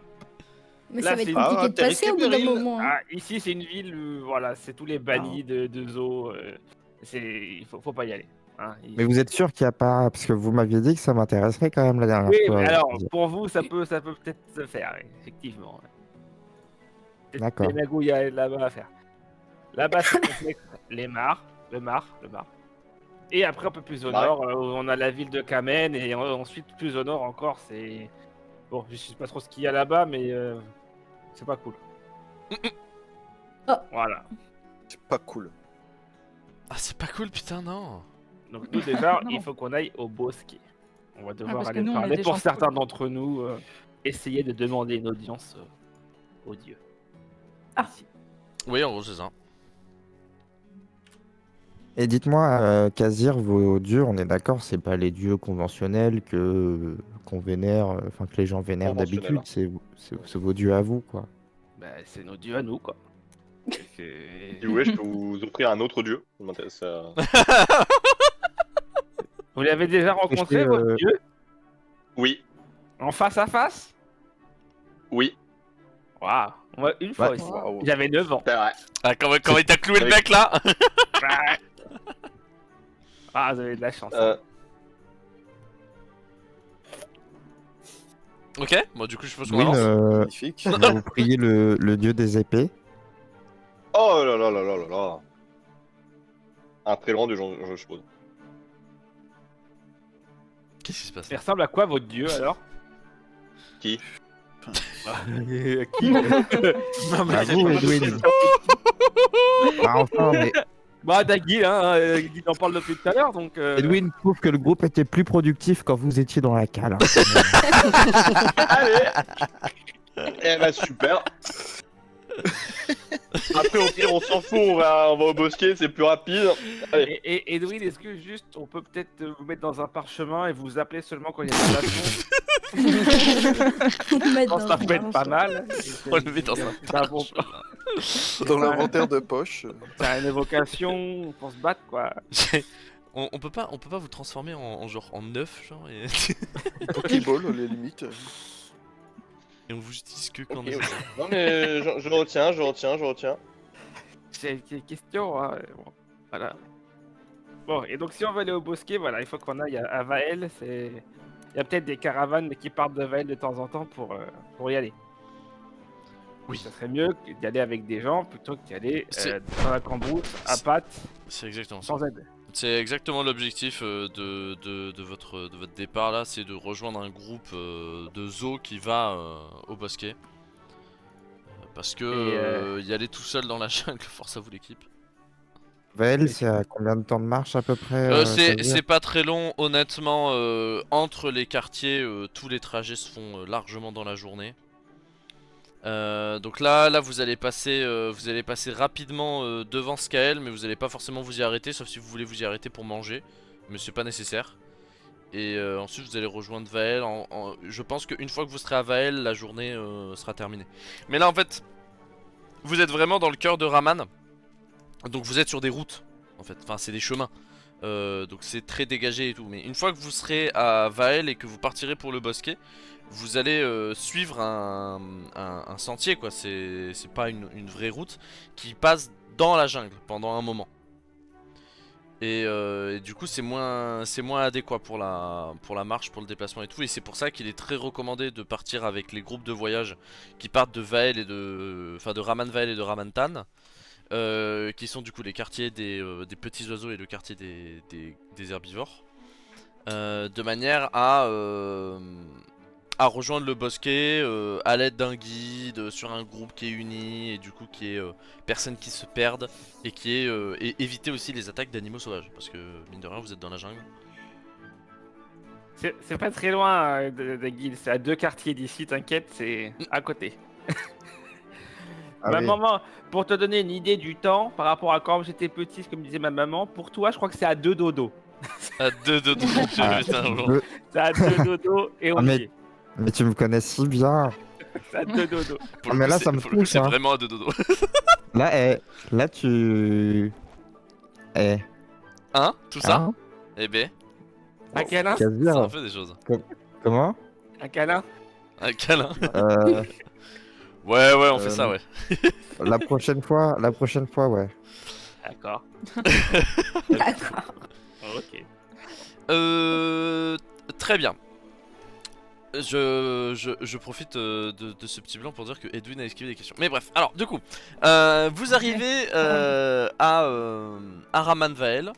Mais Là, ça va être c'est- compliqué Ah, de t'es passer au bout risqué, d'un Beryl. moment. Hein. ah, ici, c'est une ville, voilà, c'est tous les bannis de zoo. Il faut pas y aller. Hein. Mais vous êtes sûr qu'il n'y a pas. Parce que vous m'aviez dit que ça m'intéresserait quand même la dernière Oui, fois. mais alors, Kazir. pour vous, ça peut peut-être se faire, oui, effectivement. Peut-être D'accord. des magouilles là-bas à faire. Là-bas, c'est complexe. Le mar. Et après, un peu plus au Ouais. nord, on a la ville de Kamen, et ensuite, plus au nord encore, c'est. Bon, je sais pas trop ce qu'il y a là-bas, mais c'est pas cool. Oh. Voilà. C'est pas cool. Ah, c'est pas cool, putain, non. Donc, nous, déjà, Non. il faut qu'on aille au bosquet. On va devoir parce que aller nous, on est parler des pour gens certains cool. d'entre nous, essayer de demander une audience aux dieux. Ah. Ici. Oui, en gros, c'est ça. Et dites-moi, Kazir, vos dieux, on est d'accord, c'est pas les dieux conventionnels qu'on vénère, enfin que les gens vénèrent Conventionnels, d'habitude, c'est vos dieux à vous, quoi. Bah, c'est nos dieux à nous, quoi. Si vous voulez, je peux vous offrir un autre dieu. Ça m'intéresse. Vous l'avez déjà rencontré, Écoutez, votre dieu? Oui, En face à face? oui, Waouh, moi, une fois Ouais. aussi. Waouh. J'avais 9 ans. c'est vrai. Ah, comment il t'a cloué le mec là? Ah, vous avez de la chance. Ok, bon, du coup, je pense qu'on Gwyn, avance. Magnifique. on va vous prier le dieu des épées. Oh là là là là là là. Un très grand dieu, je suppose. Qu'est-ce qui se passe? Il ressemble à quoi votre dieu alors? Qui? Qui? À vous, Edwin. Ah, enfin, mais Bah, Dagui, hein, Guy en parle depuis tout à l'heure, donc. Edwin prouve que le groupe était plus productif quand vous étiez dans la cale. Hein. Allez. Eh bah super. Après au pire on s'en fout, on va au bosquet, c'est plus rapide. Allez. Et Edwin, est-ce que juste on peut peut-être vous mettre dans un parchemin et vous appeler seulement quand il y a des relations? Je pense que ça peut être pas mal. On le met dans un C'est un bon plan. Dans l'inventaire de poche. C'est une évocation pour se battre, quoi. On peut pas vous transformer en genre en neuf, genre, et, Pokéball, les limites. et on vous utilise que quand Ok, on est. ok. Non mais je retiens. C'est une question, hein. Bon, voilà. Bon, et donc si on veut aller au bosquet, voilà, il faut qu'on aille à Vael. Il y a peut-être des caravanes qui partent de Vael de temps en temps pour y aller. Oui. Ça serait mieux d'y aller avec des gens plutôt que d'y aller C'est- dans la cambrousse, à c'est- pattes, C'est exactement ça. sans aide. C'est exactement l'objectif de votre départ là, c'est de rejoindre un groupe de zoo qui va au bosquet. Parce que y aller tout seul dans la jungle, force à vous l'équipe. Vael, c'est à combien de temps de marche à peu près C'est Kazir pas très long, honnêtement. Entre les quartiers, tous les trajets se font largement dans la journée. Donc là, vous allez passer rapidement devant Skael, mais vous allez pas forcément vous y arrêter, sauf si vous voulez vous y arrêter pour manger, mais c'est pas nécessaire. Et ensuite, vous allez rejoindre Vael. Je pense qu'une fois que vous serez à Vael, la journée sera terminée. Mais là, en fait, vous êtes vraiment dans le cœur de Raman. Donc vous êtes sur des routes, en fait, enfin c'est des chemins, donc c'est très dégagé et tout. Mais une fois que vous serez à Vael et que vous partirez pour le bosquet, vous allez suivre un sentier quoi, c'est pas une vraie route qui passe dans la jungle pendant un moment. Et du coup c'est moins adéquat pour la marche, pour le déplacement et tout. Et c'est pour ça qu'il est très recommandé de partir avec les groupes de voyage qui partent de Vael et de Raman Vael et de Ramantan. Qui sont du coup les quartiers des petits oiseaux et le quartier des herbivores, de manière à rejoindre le bosquet à l'aide d'un guide sur un groupe qui est uni et du coup qui est personne qui se perdent et qui est et éviter aussi les attaques d'animaux sauvages parce que mine de rien vous êtes dans la jungle. C'est pas très loin de Guil, c'est à 2 quartiers d'ici, t'inquiète, c'est à côté. Ah Ma oui. maman, pour te donner une idée du temps par rapport à quand j'étais petit, comme disait ma maman, pour toi, je crois que c'est à 2 dodo. À deux Ah, putain, bon. je- C'est à 2 dodo et on Ah, mais- y est. Mais tu me connais si bien. C'est à 2 dodo. Pour Ah, le mais coup, là, c'est- ça me pour le coup, touche, c'est hein. vraiment à deux dodo. Là, tu. Eh. Hein, tout ça Hein Eh ben Un câlin ça en Kazir, fait des choses. comment Un câlin Un câlin. Euh, Ouais on fait ça ouais. La prochaine fois, ouais. D'accord. D'accord. Ok. Très bien. Je profite de ce petit blanc pour dire que Edwin a esquivé des questions. Mais bref, alors du coup, vous arrivez à Raman Vael.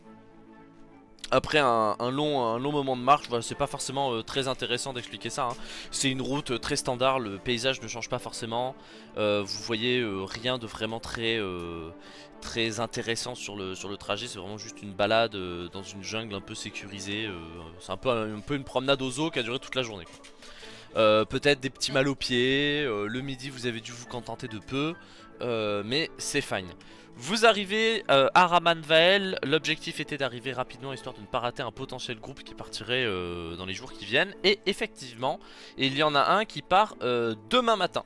Après un long moment de marche, voilà, c'est pas forcément très intéressant d'expliquer ça. Hein. C'est une route très standard, le paysage ne change pas forcément. Vous voyez rien de vraiment très intéressant sur le trajet. C'est vraiment juste une balade dans une jungle un peu sécurisée. C'est un peu une promenade au zoo qui a duré toute la journée. Peut-être des petits mal aux pieds. Le midi, vous avez dû vous contenter de peu. Mais c'est fine. Vous arrivez à Raman Vael, l'objectif était d'arriver rapidement histoire de ne pas rater un potentiel groupe qui partirait dans les jours qui viennent. Et effectivement, il y en a un qui part demain matin.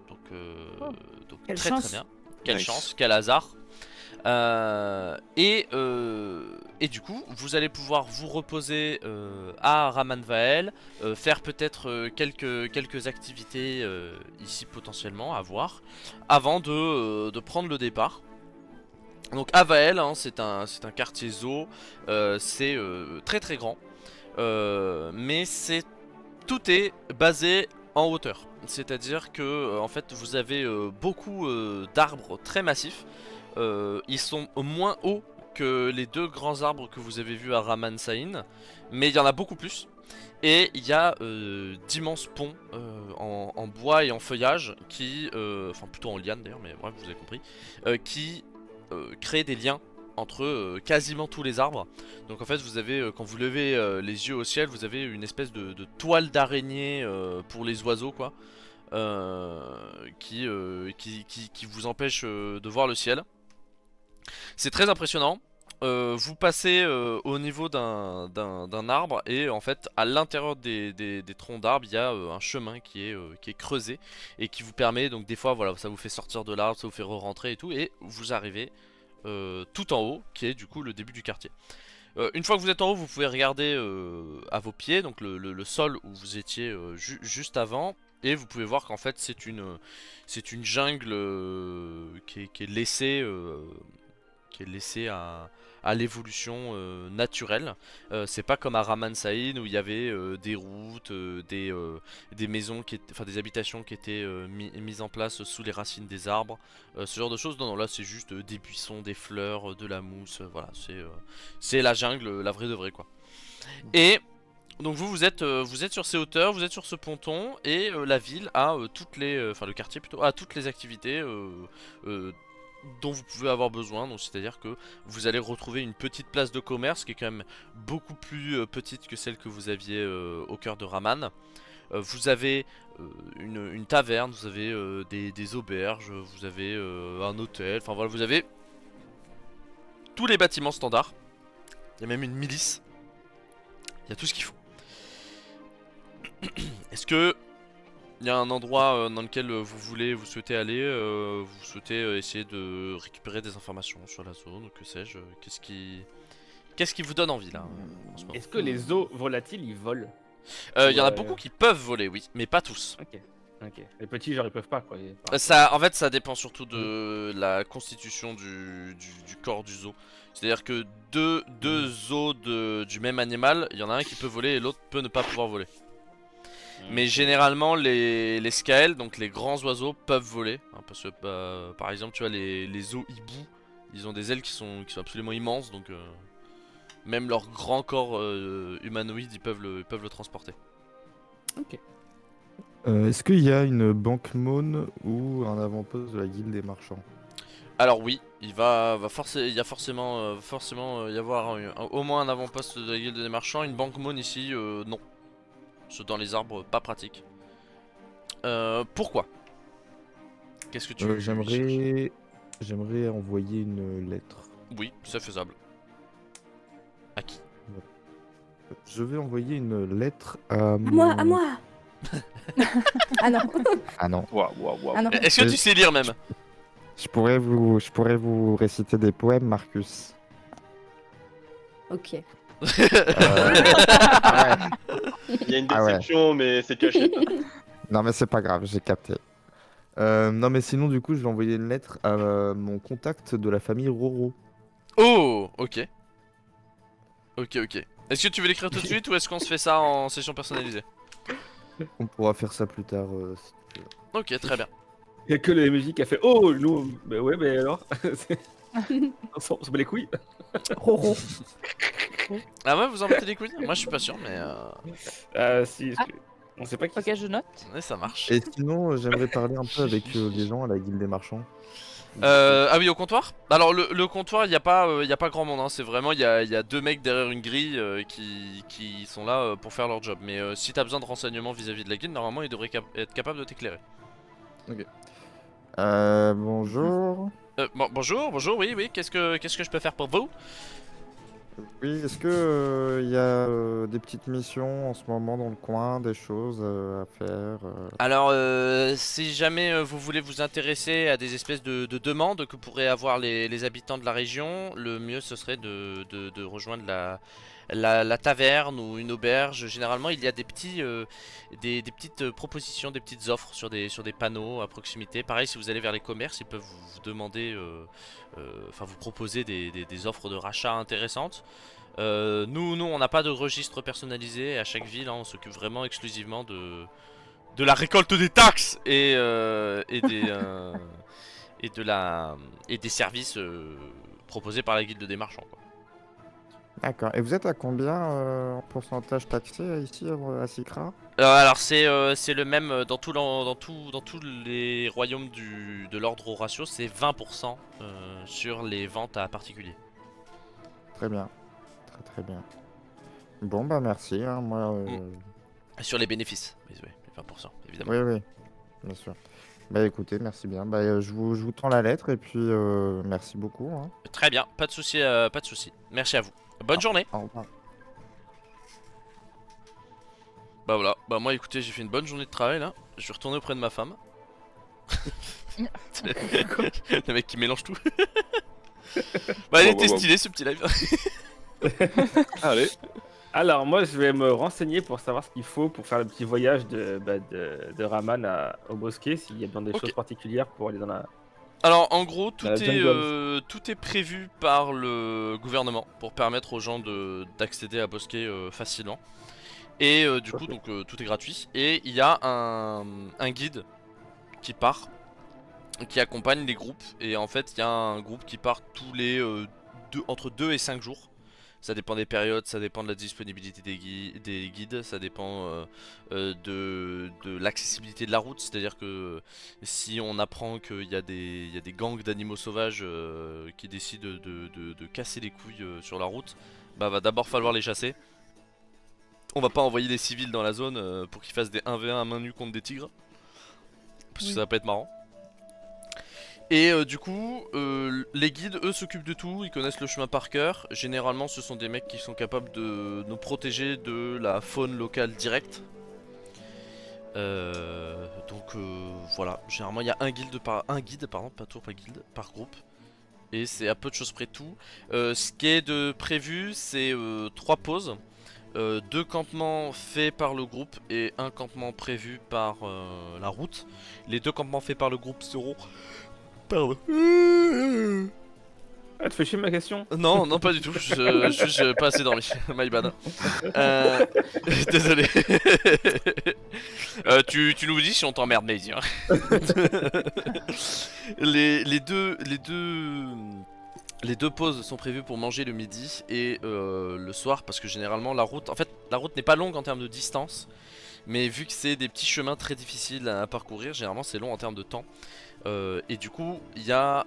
Donc, Quelle très chance. très bien. Quelle Nice. chance, quel hasard. Et du coup, vous allez pouvoir vous reposer à Raman Vael, faire peut-être quelques activités ici potentiellement à voir, avant de prendre le départ. Donc à Vael, hein, c'est un quartier zoo, c'est très très grand, mais tout est basé en hauteur. C'est-à-dire que en fait vous avez beaucoup d'arbres très massifs. Ils sont moins hauts que les 2 grands arbres que vous avez vus à Raman Sain, mais il y en a beaucoup plus. Et il y a d'immenses ponts en bois et en feuillage qui, enfin plutôt en liane d'ailleurs, mais bref vous avez compris, qui créent des liens entre quasiment tous les arbres. Donc en fait vous avez, quand vous levez les yeux au ciel, vous avez une espèce de toile d'araignée pour les oiseaux quoi, qui vous empêche de voir le ciel. C'est très impressionnant. Vous passez au niveau d'un arbre et en fait à l'intérieur des troncs d'arbres il y a un chemin qui est creusé et qui vous permet donc des fois voilà ça vous fait sortir de l'arbre, ça vous fait re-rentrer et tout et vous arrivez tout en haut qui est du coup le début du quartier. Une fois que vous êtes en haut vous pouvez regarder à vos pieds donc le sol où vous étiez juste avant. Et vous pouvez voir qu'en fait c'est une jungle qui est laissée qui est laissé à l'évolution naturelle. C'est pas comme à Raman-Saïn où il y avait des routes, des maisons, enfin des habitations qui étaient mises en place sous les racines des arbres, ce genre de choses. Non, non, là c'est juste des buissons, des fleurs, de la mousse, voilà, c'est la jungle, la vraie de vraie quoi. Et donc vous êtes sur ces hauteurs, vous êtes sur ce ponton et la ville a toutes les, enfin le quartier plutôt, a toutes les activités dont vous pouvez avoir besoin. Donc c'est-à-dire que vous allez retrouver une petite place de commerce qui est quand même beaucoup plus petite que celle que vous aviez au cœur de Raman. Vous avez une taverne, vous avez des auberges, vous avez un hôtel, enfin voilà, vous avez tous les bâtiments standards. Il y a même une milice. Il y a tout ce qu'il faut. Est-ce que il y a un endroit dans lequel vous souhaitez aller, vous souhaitez essayer de récupérer des informations sur la zone, ou que sais-je, qu'est-ce qui vous donne envie là en ce moment? Est-ce que les eaux volatiles ils volent? Il y en a Ouais. beaucoup qui peuvent voler, oui, mais pas tous. Ok. Ok. Les petits, genre, ils peuvent pas quoi. En fait, ça dépend surtout de la constitution du corps du zoo. C'est-à-dire que deux zoos du même animal, il y en a un qui peut voler et l'autre peut ne pas pouvoir voler. Mais généralement les scaels, donc les grands oiseaux, peuvent voler hein, parce que par exemple tu vois les os hibou, ils ont des ailes qui sont absolument immenses, donc même leur grand corps humanoïde ils peuvent le transporter. Est-ce qu'il y a une banque Maune ou un avant-poste de la guilde des marchands? Alors oui, il va forcément y avoir au moins un avant-poste de la guilde des marchands. Une banque Maune ici, non. C'est dans les arbres, pas pratique. Pourquoi? Qu'est-ce que tu veux chercher? J'aimerais envoyer une lettre. Oui, c'est faisable. À qui? Je vais envoyer une lettre à À moi, à moi. Ah non. Ah non. Waouh, waouh, waouh. Ah non. Est-ce que tu sais lire même? Je pourrais vous réciter des poèmes, Marcus. Ok. Ah ouais. Il y a une Ah ouais. déception, mais c'est caché. Non mais c'est pas grave, j'ai capté. Non mais sinon du coup je vais envoyer une lettre à mon contact de la famille Roro. Oh, ok. Ok. Est-ce que tu veux l'écrire tout de suite ou est-ce qu'on se fait ça en session personnalisée? On pourra faire ça plus tard si tu veux. Ok, très bien. Il y a que la musique qui a fait oh nous. Bah ouais, mais alors. On s'en bat les couilles. Roro. Ah ouais, vous en mettez des couilles? Moi je suis pas sûr, mais Si. Ah. On sait pas qui. Ok, je note. ouais, ça marche. Et sinon j'aimerais parler un peu avec les gens à la guilde des marchands. Ah oui, au comptoir? Alors le comptoir, il y a pas grand monde, hein. C'est vraiment, il y a deux mecs derrière une grille qui sont là pour faire leur job. Mais si t'as besoin de renseignements vis-à-vis de la guilde, normalement ils devraient être capables de t'éclairer. Bonjour. Bonjour, oui, qu'est-ce que je peux faire pour vous? Oui, est-ce que il y a des petites missions en ce moment dans le coin, des choses à faire Alors, si jamais vous voulez vous intéresser à des espèces de demandes que pourraient avoir les habitants de la région, le mieux ce serait de rejoindre la taverne ou une auberge. Généralement, il y a des petites propositions, des petites offres sur des panneaux à proximité. Pareil, si vous allez vers les commerces, ils peuvent vous demander, enfin vous proposer des offres de rachat intéressantes. Nous, on n'a pas de registre personnalisé à chaque ville, hein, on s'occupe vraiment exclusivement de la récolte des taxes et des services proposés par la guilde des marchands, quoi. D'accord. Et vous êtes à combien en pourcentage taxé ici à Sikra? Alors c'est le même dans tous les royaumes de l'ordre Horatio, c'est 20% sur les ventes à particuliers. Très bien. Très bien. Bon bah merci, hein, moi... Sur les bénéfices, oui, les 20% évidemment. Oui, bien sûr. Bah écoutez, merci bien. Bah je vous tends la lettre et puis merci beaucoup, hein. Très bien, pas de souci. Merci à vous. Bonne journée. Au revoir. Bah voilà, bah moi écoutez, j'ai fait une bonne journée de travail là. Je vais retourner auprès de ma femme. Le mec qui mélange tout. Bah il était stylé ce petit live. Allez. Alors moi je vais me renseigner pour savoir ce qu'il faut pour faire le petit voyage de Raman au bosquet, s'il y a besoin des Ok. choses particulières pour aller dans Alors en gros La jungle. tout est prévu par le gouvernement pour permettre aux gens d'accéder à Bosquet facilement. Et du coup Ok. donc tout est gratuit. Et il y a un guide qui part, qui accompagne les groupes. Et en fait il y a un groupe qui part tous les entre 2 et 5 jours. Ça dépend des périodes, ça dépend de la disponibilité des guides, ça dépend de l'accessibilité de la route. C'est-à-dire que si on apprend qu'il y a il y a des gangs d'animaux sauvages qui décident de casser les couilles sur la route, bah va d'abord falloir les chasser. On va pas envoyer des civils dans la zone pour qu'ils fassent des 1v1 à main nue contre des tigres. Parce que Oui. ça va pas être marrant. Et du coup, les guides, eux, s'occupent de tout, ils connaissent le chemin par cœur. Généralement, ce sont des mecs qui sont capables de nous protéger de la faune locale directe. Donc voilà, généralement il y a un guide, pardon, pas tour, pas guilde, par groupe. Et c'est à peu de choses près tout. Ce qui est de prévu, c'est 3 pauses. 2 campements faits par le groupe et un campement prévu par la route. Les 2 campements faits par le groupe seront... Pardon. Ah, tu fais chier ma question. Non, non, pas du tout. J'ai pas assez dormi. My bad. Euh, Désolé. Tu nous dis si on t'emmerde, Maisie. Hein. Les deux pauses sont prévues pour manger le midi et le soir parce que généralement la route, en fait, la route n'est pas longue en termes de distance, mais vu que c'est des petits chemins très difficiles à parcourir, généralement c'est long en termes de temps. Et du coup, il y a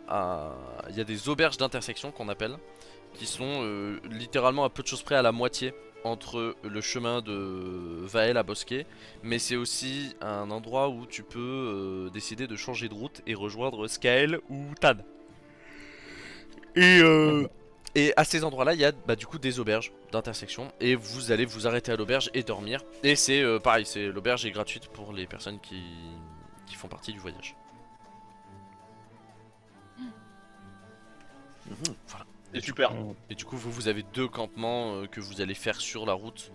des auberges d'intersection qu'on appelle, qui sont littéralement à peu de choses près à la moitié entre le chemin de Vael à Bosquet, mais c'est aussi un endroit où tu peux décider de changer de route et rejoindre Skael ou Tan. Et à ces endroits-là, il y a du coup des auberges d'intersection et vous allez vous arrêter à l'auberge et dormir. Et c'est pareil, l'auberge est gratuite pour les personnes qui font partie du voyage. Voilà. C'est super. Et du coup, vous avez 2 campements que vous allez faire sur la route.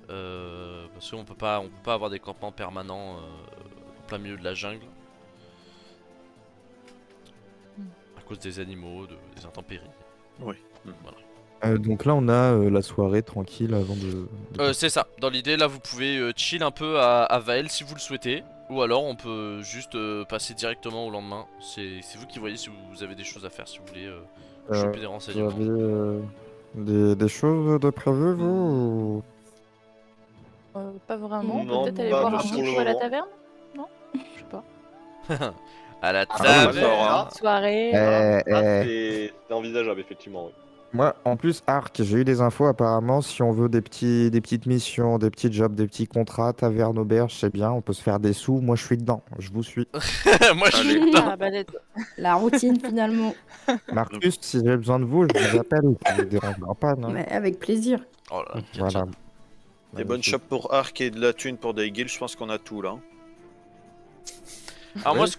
Parce qu'on peut pas avoir des campements permanents en plein milieu de la jungle. À cause des animaux, des intempéries. Oui. Donc là, on a la soirée tranquille avant de... C'est ça, dans l'idée là vous pouvez chill un peu à Vael si vous le souhaitez. Ou alors on peut juste passer directement au lendemain. C'est vous qui voyez si vous avez des choses à faire, si vous voulez choper des Vous renseignements. avez des choses de prévues, vous? Pas vraiment. Non, Peut-être aller pas boire un pour le coup à la moment. taverne. Non, je sais pas. À la Ah, table. d'accord, hein. Soirée. C'est envisageable, effectivement, oui. Moi, en plus, Arc, j'ai eu des infos apparemment. Si on veut des petites missions, des petits jobs, des petits contrats, taverne, auberge, c'est bien. On peut se faire des sous. Moi, je suis dedans. Je vous suis. Moi je suis Allez. dedans. Ah, bah, La routine finalement. Marcus, si j'ai besoin de vous, je vous appelle. Ça vous dérangera pas, non? Mais avec plaisir. Oh là, Voilà. Des bonnes shops pour Arc et de la thune pour des guilds, je pense qu'on a tout là. Alors moi Ouais,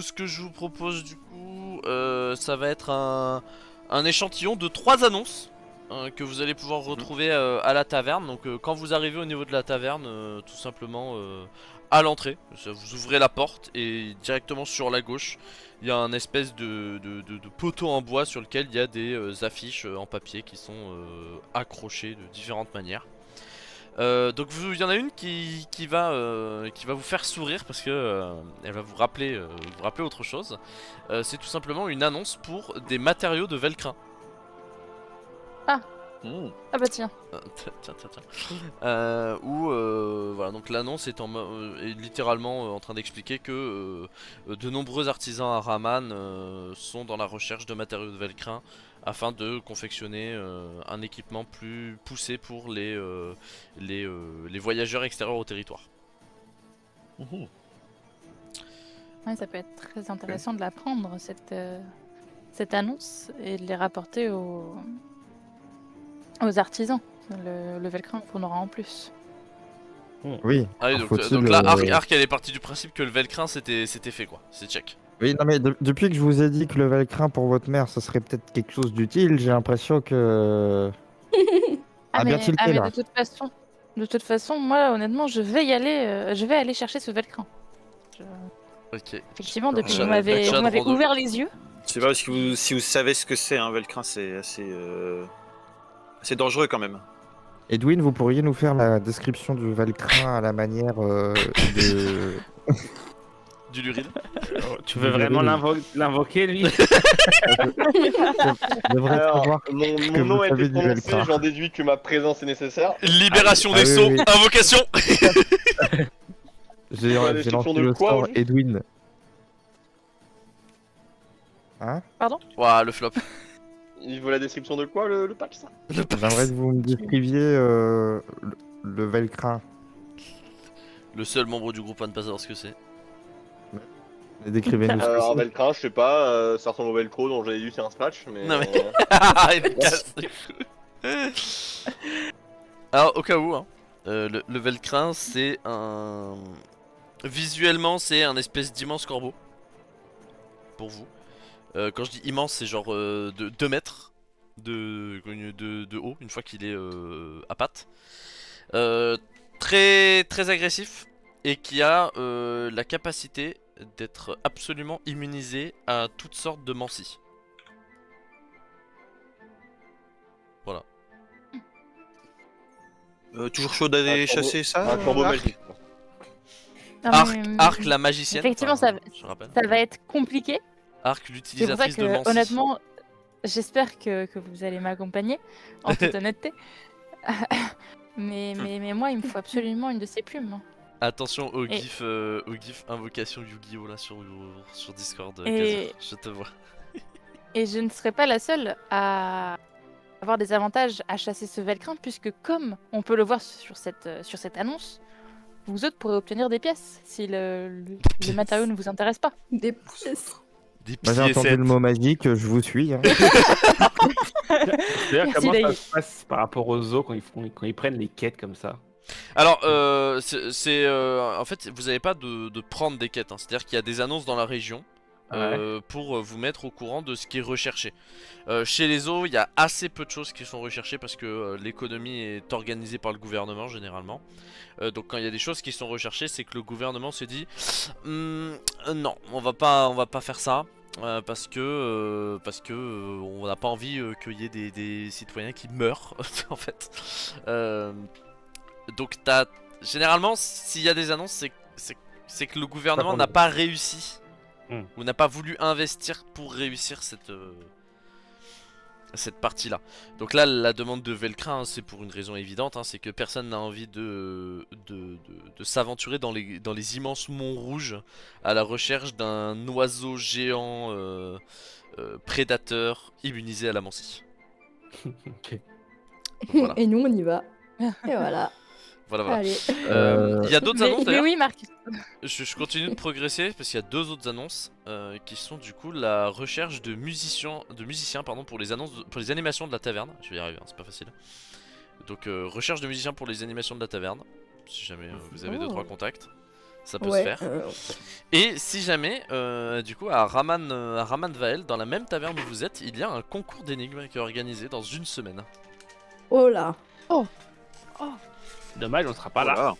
ce que je vous propose du coup ça va être un échantillon de 3 annonces que vous allez pouvoir retrouver à la taverne. Donc quand vous arrivez au niveau de la taverne, tout simplement à l'entrée, vous ouvrez la porte et directement sur la gauche il y a un espèce de poteau en bois sur lequel il y a des affiches en papier qui sont accrochées de différentes manières. Donc il y en a une qui va vous faire sourire parce que elle va vous rappeler autre chose. C'est tout simplement une annonce pour des matériaux de Velcrin. Ah bah tiens. Tiens. Voilà, donc l'annonce est est littéralement en train d'expliquer que de nombreux artisans à Raman sont dans la recherche de matériaux de Velcrin afin de confectionner un équipement plus poussé pour les voyageurs extérieurs au territoire. Ouais, ça peut être très intéressant de la prendre, cette annonce, et de les rapporter aux artisans. Le Velcrin qu'on aura en plus. Oui. Ah oui, Alors, donc faut-il, là Arc elle est partie du principe que le Velcrin c'était fait quoi, c'est check. Oui, non, mais depuis que je vous ai dit que le Velcrin pour votre mère, ça serait peut-être quelque chose d'utile, j'ai l'impression que... Ah, bien tilté, mais là. de toute façon, moi honnêtement, je vais y aller. Je vais aller chercher ce Velcrin. Ok. Effectivement, depuis que Chat- vous m'avez chat vous m'avez de Rando. ouvert les yeux. Je sais pas si vous savez ce que c'est un Velcrin, c'est assez dangereux quand même. Edwin, vous pourriez nous faire la description du Valcrin à la manière de. Du luride. Tu veux vraiment l'invoquer, lui? Je devrais Alors, savoir mon que nom vous a savez été du prononcé, Velcrin. j'en déduis que ma présence est nécessaire. Libération Ah des oui, sceaux, oui. invocation. J'ai la j'ai description lancé de le quoi, sort aujourd'hui Edwin. Hein? Ouah, le flop. Il veut la description de quoi, le pack, ça? J'aimerais que vous me décriviez le Velcrin. Le seul membre du groupe à ne pas savoir ce que c'est. Décrivez-nous ce que Un c'est. Velcro, je sais pas, ça ressemble au Velcro dont j'avais dit c'est un scratch, mais... Non, mais- Il me casse les couilles. Alors, au cas où, hein, le Velcrin, c'est un. Visuellement, c'est un espèce d'immense corbeau. Pour vous. Quand je dis immense, c'est genre de 2 mètres de haut, une fois qu'il est à pattes. Très, très agressif. Et qui a la capacité d'être absolument immunisé à toutes sortes de mancies. Voilà. Toujours chaud d'aller Un corbeau- chasser ça Un corbeau Arc magique. Non, Arc, la magicienne. Effectivement, enfin, ça- je rappelle. Ça va être compliqué. Arc, C'est pour ça l'utilisatrice de que, mancies. honnêtement, j'espère que vous allez m'accompagner, en toute honnêteté. mais moi, il me faut absolument une de ces plumes. Attention au Et- gif invocation Yu-Gi-Oh là sur Discord. Et- Kazir, je te vois. Et je ne serai pas la seule à avoir des avantages à chasser ce Velcrin, puisque comme on peut le voir sur cette annonce, vous autres pourrez obtenir des pièces si le matériau ne vous intéresse pas. Des pièces. Des Moi, j'ai entendu piécettes. le mot magique, je vous suis. Hein. D'ailleurs, Merci, comment ça Daï. se passe par rapport aux zoos quand ils prennent les quêtes comme ça? Alors, en fait, vous n'avez pas de prendre des quêtes. Hein. C'est-à-dire qu'il y a des annonces dans la région pour vous mettre au courant de ce qui est recherché. Chez les zoos, il y a assez peu de choses qui sont recherchées parce que l'économie est organisée par le gouvernement généralement. Donc quand il y a des choses qui sont recherchées, c'est que le gouvernement se dit non, on va pas faire ça. Parce que on n'a pas envie qu'il y ait des citoyens qui meurent en fait. Donc généralement s'il y a des annonces, c'est que le gouvernement n'a pas réussi ou n'a pas voulu investir pour réussir cette partie là. Donc là la demande de Velcrin, hein, c'est pour une raison évidente, hein, c'est que personne n'a envie de s'aventurer dans les immenses monts rouges à la recherche d'un oiseau géant prédateur immunisé à la mancie. Ok. Donc voilà. Et nous, on y va. Et voilà. Voilà. Allez. Il y a d'autres annonces Mais d'ailleurs. oui, Marc. Je continue de progresser parce qu'il y a 2 autres annonces qui sont du coup la recherche de musiciens pour les pour les animations de la taverne. Je vais y arriver, hein, c'est pas facile. Donc recherche de musiciens pour les animations de la taverne. Si jamais vous avez 2-3 contacts, ça peut se Ouais. faire. Et si jamais, du coup à Raman Vael, dans la même taverne où vous êtes, il y a un concours d'énigmes qui est organisé dans 1 semaine. Oh là. Dommage, on sera pas là. Voilà.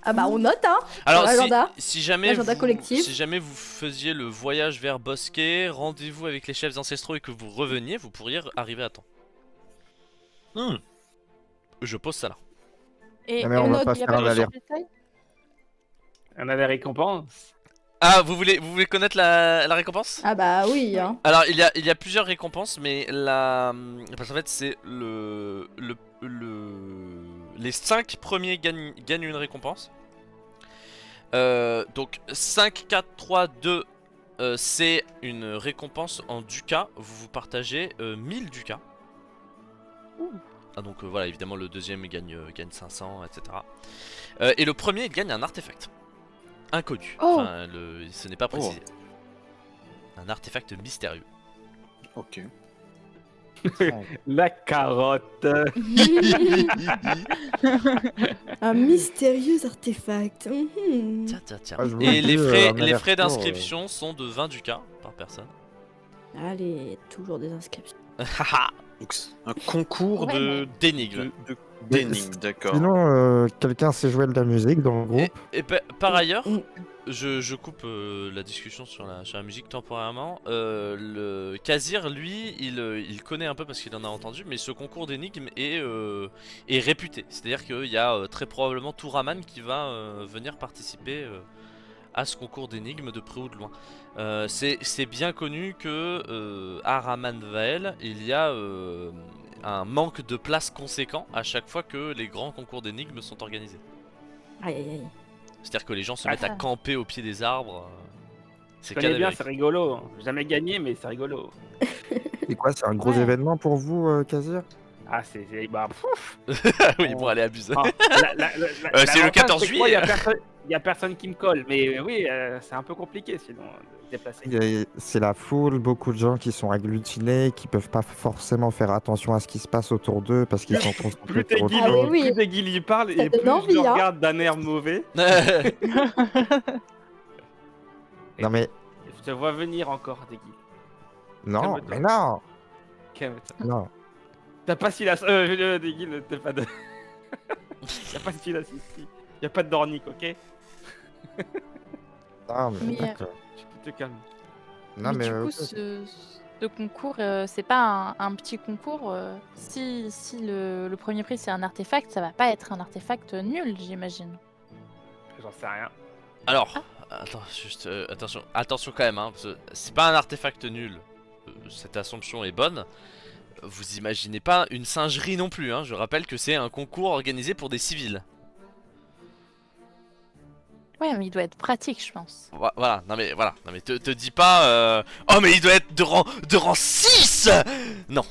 Ah bah on note, hein. Alors l'agenda. si jamais L'agenda collectif. si jamais vous faisiez le voyage vers Bosquet, rendez-vous avec les chefs ancestraux et que vous reveniez, vous pourriez arriver à temps. Je pose ça là. Et Ah, mais on va note, pas il y a faire un de aller. détails On a des récompenses. Ah, vous voulez connaître la récompense? Ah bah oui, hein. Alors il y a plusieurs récompenses, mais parce qu'en fait c'est les 5 premiers gagnent une récompense. Donc 5, 4, 3, 2 c'est une récompense en ducat. Vous partagez 1000 ducats. Ah donc voilà, évidemment le deuxième gagne 500, etc. Et le premier il gagne un artefact inconnu. Oh. Enfin, ce n'est pas précisé. Un artefact mystérieux. Ok. La carotte. Un mystérieux artefact. Mhm. Tiens. Ah, je vous Et dis, les un les frais aller-retour, d'inscription sont de 20 ducats par personne. Allez, toujours des inscriptions. Donc, c'est un concours Ouais, D'énigmes. d'énigmes, d'accord. Sinon, quelqu'un sait jouer de la musique dans le groupe. Et par ailleurs, Mm. je coupe la discussion sur la musique temporairement. Le Kazir, lui, il connaît un peu parce qu'il en a entendu, mais ce concours d'énigmes est réputé. C'est-à-dire qu'il y a très probablement Touraman qui va venir participer à ce concours d'énigmes de près ou de loin. C'est bien connu que à Ramanvael, il y a un manque de place conséquent à chaque fois que les grands concours d'énigmes sont organisés. Aïe aïe aïe. C'est-à-dire que les gens se Ah, mettent à ça. camper au pied des arbres. Je C'est connais bien, cadavérique. c'est rigolo. Jamais gagné, mais c'est rigolo. Et quoi, c'est un gros Ouais. événement pour vous, Kazir? Ah, bah, pouf. Oui, bon, allez, abuse. Ah, C'est le l'avantage, 14 c'est que moi, juillet. Il y a personne qui me colle. Mais oui, c'est un peu compliqué sinon de se déplacer. C'est la foule, beaucoup de gens qui sont agglutinés, qui peuvent pas forcément faire attention à ce qui se passe autour d'eux parce qu'ils sont concentrés Plus tes sur autre guilles, Ah oui, chose. oui. plus tes guilles y parlent Ça et donne plus envie, je le hein. regarde d'un air mauvais. Non mais, Je te vois venir encore, des guilles. non, Calme-toi. mais non, Calme-toi. non. T'as pas si la... des guilles, t'as pas de... Y'a pas si la ici. Y'a pas de dornique, ok? Non, mais Mais, d'accord. Tu te calmes. Non, mais mais du coup, ok. ce concours, c'est pas un petit concours. Si le premier prix c'est un artefact, ça va pas être un artefact nul, j'imagine. J'en sais rien. Alors, attends, juste attention quand même, hein, parce que c'est pas un artefact nul. Cette assumption est bonne. Vous imaginez pas une singerie non plus, hein. Je rappelle que c'est un concours organisé pour des civils. Ouais, mais il doit être pratique, je pense. Voilà, non mais te dis pas oh mais il doit être de rang 6. Non,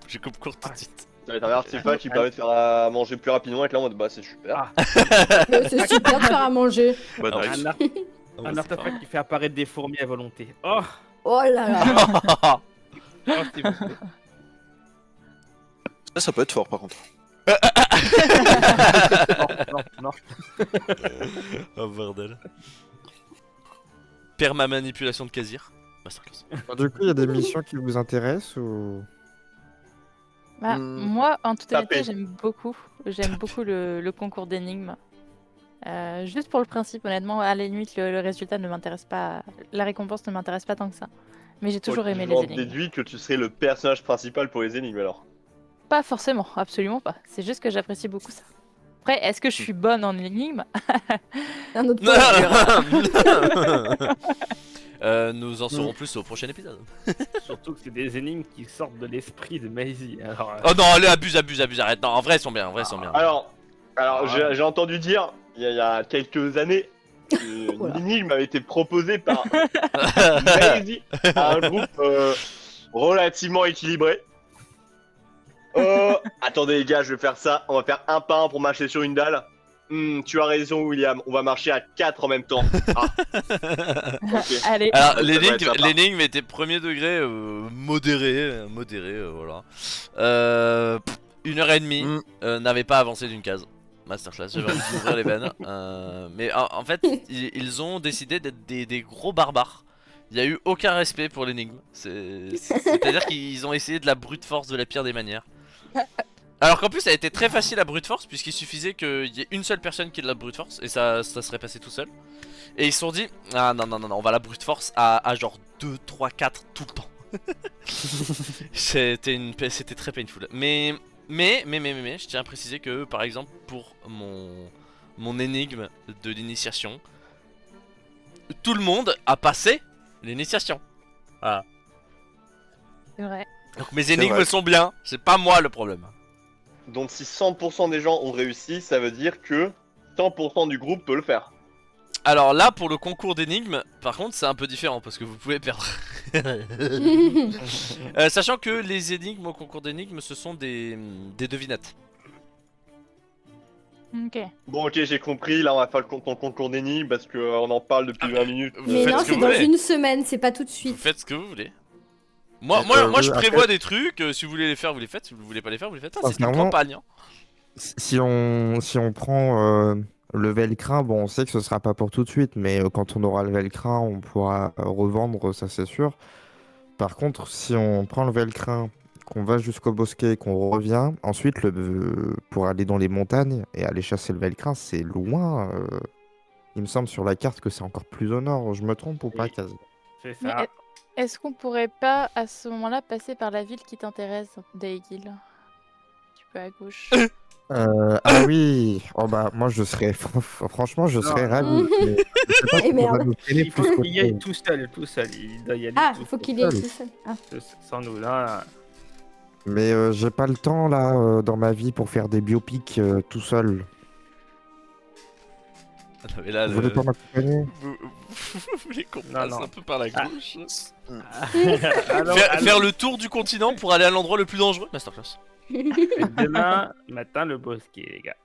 je coupe court tout de suite. Ça va être un artefact qui permet de faire à manger plus rapidement et que là en mode bah c'est super. C'est super de faire à manger. Bonne Ah, ref. Un artefact qui fait apparaître des fourmis à volonté. Oh, Oh là là. oh s'il vous plaît. Ça peut être fort par contre. Non, non. Oh bordel. Perma manipulation de Kazir. Masterclass. Du coup, il y a des missions qui vous intéressent ou... Bah, Hmm. moi, en toute Taper. honnêteté, j'aime beaucoup le concours d'énigmes. Juste pour le principe, honnêtement, à la limite, le résultat ne m'intéresse pas. La récompense ne m'intéresse pas tant que ça. Mais j'ai toujours Ok, aimé je les m'en énigmes. déduis que tu serais le personnage principal pour les énigmes alors. Pas forcément, absolument pas. C'est juste que j'apprécie beaucoup ça. Après, est-ce que je suis bonne en énigmes? Un autre point. Nous en saurons plus au prochain épisode. Surtout que c'est des énigmes qui sortent de l'esprit de Maisie. Alors, Oh non, allez, abuse, arrête. Non, en vrai, ils sont bien, Alors Ah. j'ai entendu dire il y a quelques années Voilà. une énigme avait été proposée par Maisie à un groupe relativement équilibré. Attendez les gars, je vais faire ça. On va faire un pas un pour marcher sur une dalle. Tu as raison William, on va marcher à 4 en même temps. Ah. Ok. Allez, Alors, Ça doit être sympa. l'énigme était premier degré modéré, voilà. 1h30, n'avait pas avancé d'une case. Masterclass, j'avais envie d'ouvrir les veines. Mais en fait, ils ont décidé d'être des gros barbares. Il n'y a eu aucun respect pour l'énigme. C'est-à-dire qu'ils ont essayé de la brute force de la pire des manières. Alors qu'en plus, ça a été très facile à brute force, puisqu'il suffisait qu'il y ait une seule personne qui ait de la brute force, et ça serait passé tout seul. Et ils se sont dit, ah non, on va la brute force à genre 2, 3, 4 tout le temps. C'était très painful. Mais, je tiens à préciser que, par exemple, pour mon énigme de l'initiation, tout le monde a passé l'initiation. Voilà. c'est vrai. Donc mes C'est énigmes vrai. sont bien, c'est pas moi le problème. Donc si 100% des gens ont réussi, ça veut dire que 100% du groupe peut le faire. Alors là, pour le concours d'énigmes, par contre, c'est un peu différent parce que vous pouvez perdre. Sachant que les énigmes au concours d'énigmes, ce sont des devinettes. Ok. Bon ok j'ai compris, là on va faire ton concours d'énigmes parce qu'on en parle depuis 20 minutes. Vous Mais faites non, ce que c'est vous dans voulez. une semaine, c'est pas tout de Vous suite. faites ce que vous voulez. Moi, je après- prévois des trucs, si vous voulez les faire, vous les faites, si vous voulez pas les faire, vous les faites pas, c'est une Sincèrement, campagne. Hein. Si on prend le Velcrin, bon, on sait que ce sera pas pour tout de suite, mais quand on aura le Velcrin, on pourra revendre, ça c'est sûr. Par contre, si on prend le Velcrin, qu'on va jusqu'au bosquet et qu'on revient, ensuite, pour aller dans les montagnes et aller chasser le Velcrin, c'est loin. Il me semble sur la carte que c'est encore plus au nord. Je me trompe ou pas, Oui. Kazi? C'est Mais ça. est-ce qu'on pourrait pas à ce moment-là passer par la ville qui t'intéresse, Daegil? Tu peux à gauche. Ah oui. Oh bah moi je serais franchement je serais ravi. non. Mais je sais pas Et si ça va merde. nous freiner Il faut plus qu'il y aille qu'autre tout seul, tout seul. Il doit y aller Ah, tout il faut seul. qu'il y aille seul. tout seul. Ah. Sans nous, là. Mais j'ai pas le temps là dans ma vie pour faire des biopics tout seul. Ah non, mais là, Vous voulez pas m'accompagner? vous voulez qu'on Non, passe non. un peu par la Ah. gauche Alors, Faire le tour du continent pour aller à l'endroit le plus dangereux? Masterclass. demain matin, le bosquet, les gars.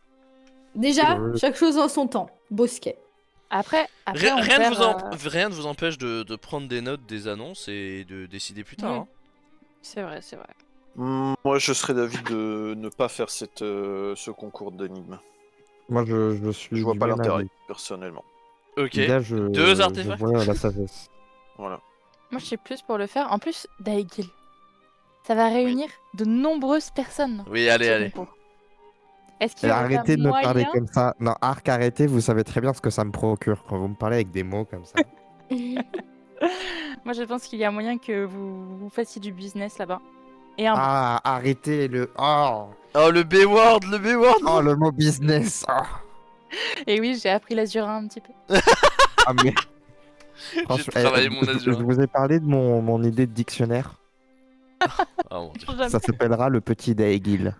Déjà, Ouais. chaque chose en son temps. Bosquet. Après on Rien, perd, rien ne vous empêche de prendre des notes des annonces et de décider plus tard. Oui. Hein. C'est vrai, c'est vrai. Moi, je serais d'avis de ne pas faire ce concours d'énigmes. Moi je suis Je vois du pas même l'intérêt, avis. personnellement. Ok. Là, Deux je artefacts. vois la sagesse. Voilà. Moi, je suis plus pour le faire. En plus, Daegil, ça va réunir de nombreuses personnes. Oui, allez, ce allez. concours. Est-ce qu'il y aurait Arrêtez pas de me parler moyen comme ça. Non, Arc, arrêtez, vous savez très bien ce que ça me procure quand vous me parlez avec des mots comme ça. Moi, je pense qu'il y a moyen que vous fassiez du business là-bas. Et un Ah, arrêtez le. Oh, Oh, le B-word, le B-word. oh le mot business. Oh. Et oui, j'ai appris l'azurin un petit peu. Ah, mais. J'ai Franchement, travaillé mon je azur. vous ai parlé de mon idée de dictionnaire. Oh mon dieu. Jamais. Ça s'appellera le petit Daegil.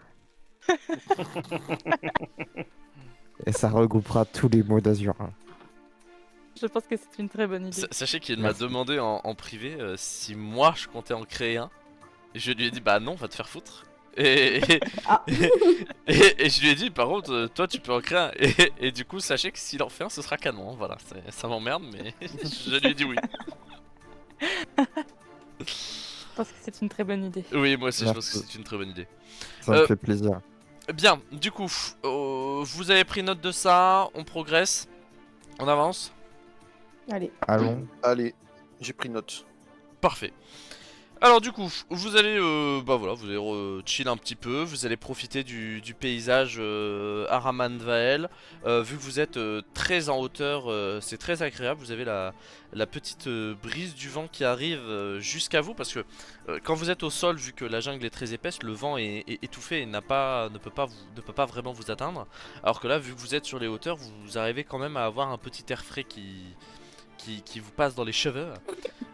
Et ça regroupera tous les mots d'Azurin. Je pense que c'est une très bonne idée. Sachez qu'il m'a Merci. demandé en privé si moi je comptais en créer un. Et je lui ai dit bah non, va te faire foutre. Et, Ah. et je lui ai dit par contre toi tu peux en créer un. Et du coup sachez que s'il en fait un ce sera canon. Hein, voilà, ça m'emmerde mais je lui ai dit oui. Je pense que c'est une très bonne idée. Oui moi aussi je pense Merci. que c'est une très bonne idée. Ça me fait plaisir. Bien, du coup, vous avez pris note de ça, on progresse, on avance. Allez. Allons. Allez, j'ai pris note. Parfait. Alors du coup, vous allez, bah voilà, vous allez chill un petit peu, vous allez profiter du paysage Aramanvael. Vu que vous êtes très en hauteur, c'est très agréable. Vous avez la petite brise du vent qui arrive jusqu'à vous parce que quand vous êtes au sol, vu que la jungle est très épaisse, le vent est étouffé et ne peut pas vraiment vous atteindre. Alors que là, vu que vous êtes sur les hauteurs, vous arrivez quand même à avoir un petit air frais qui vous passe dans les cheveux.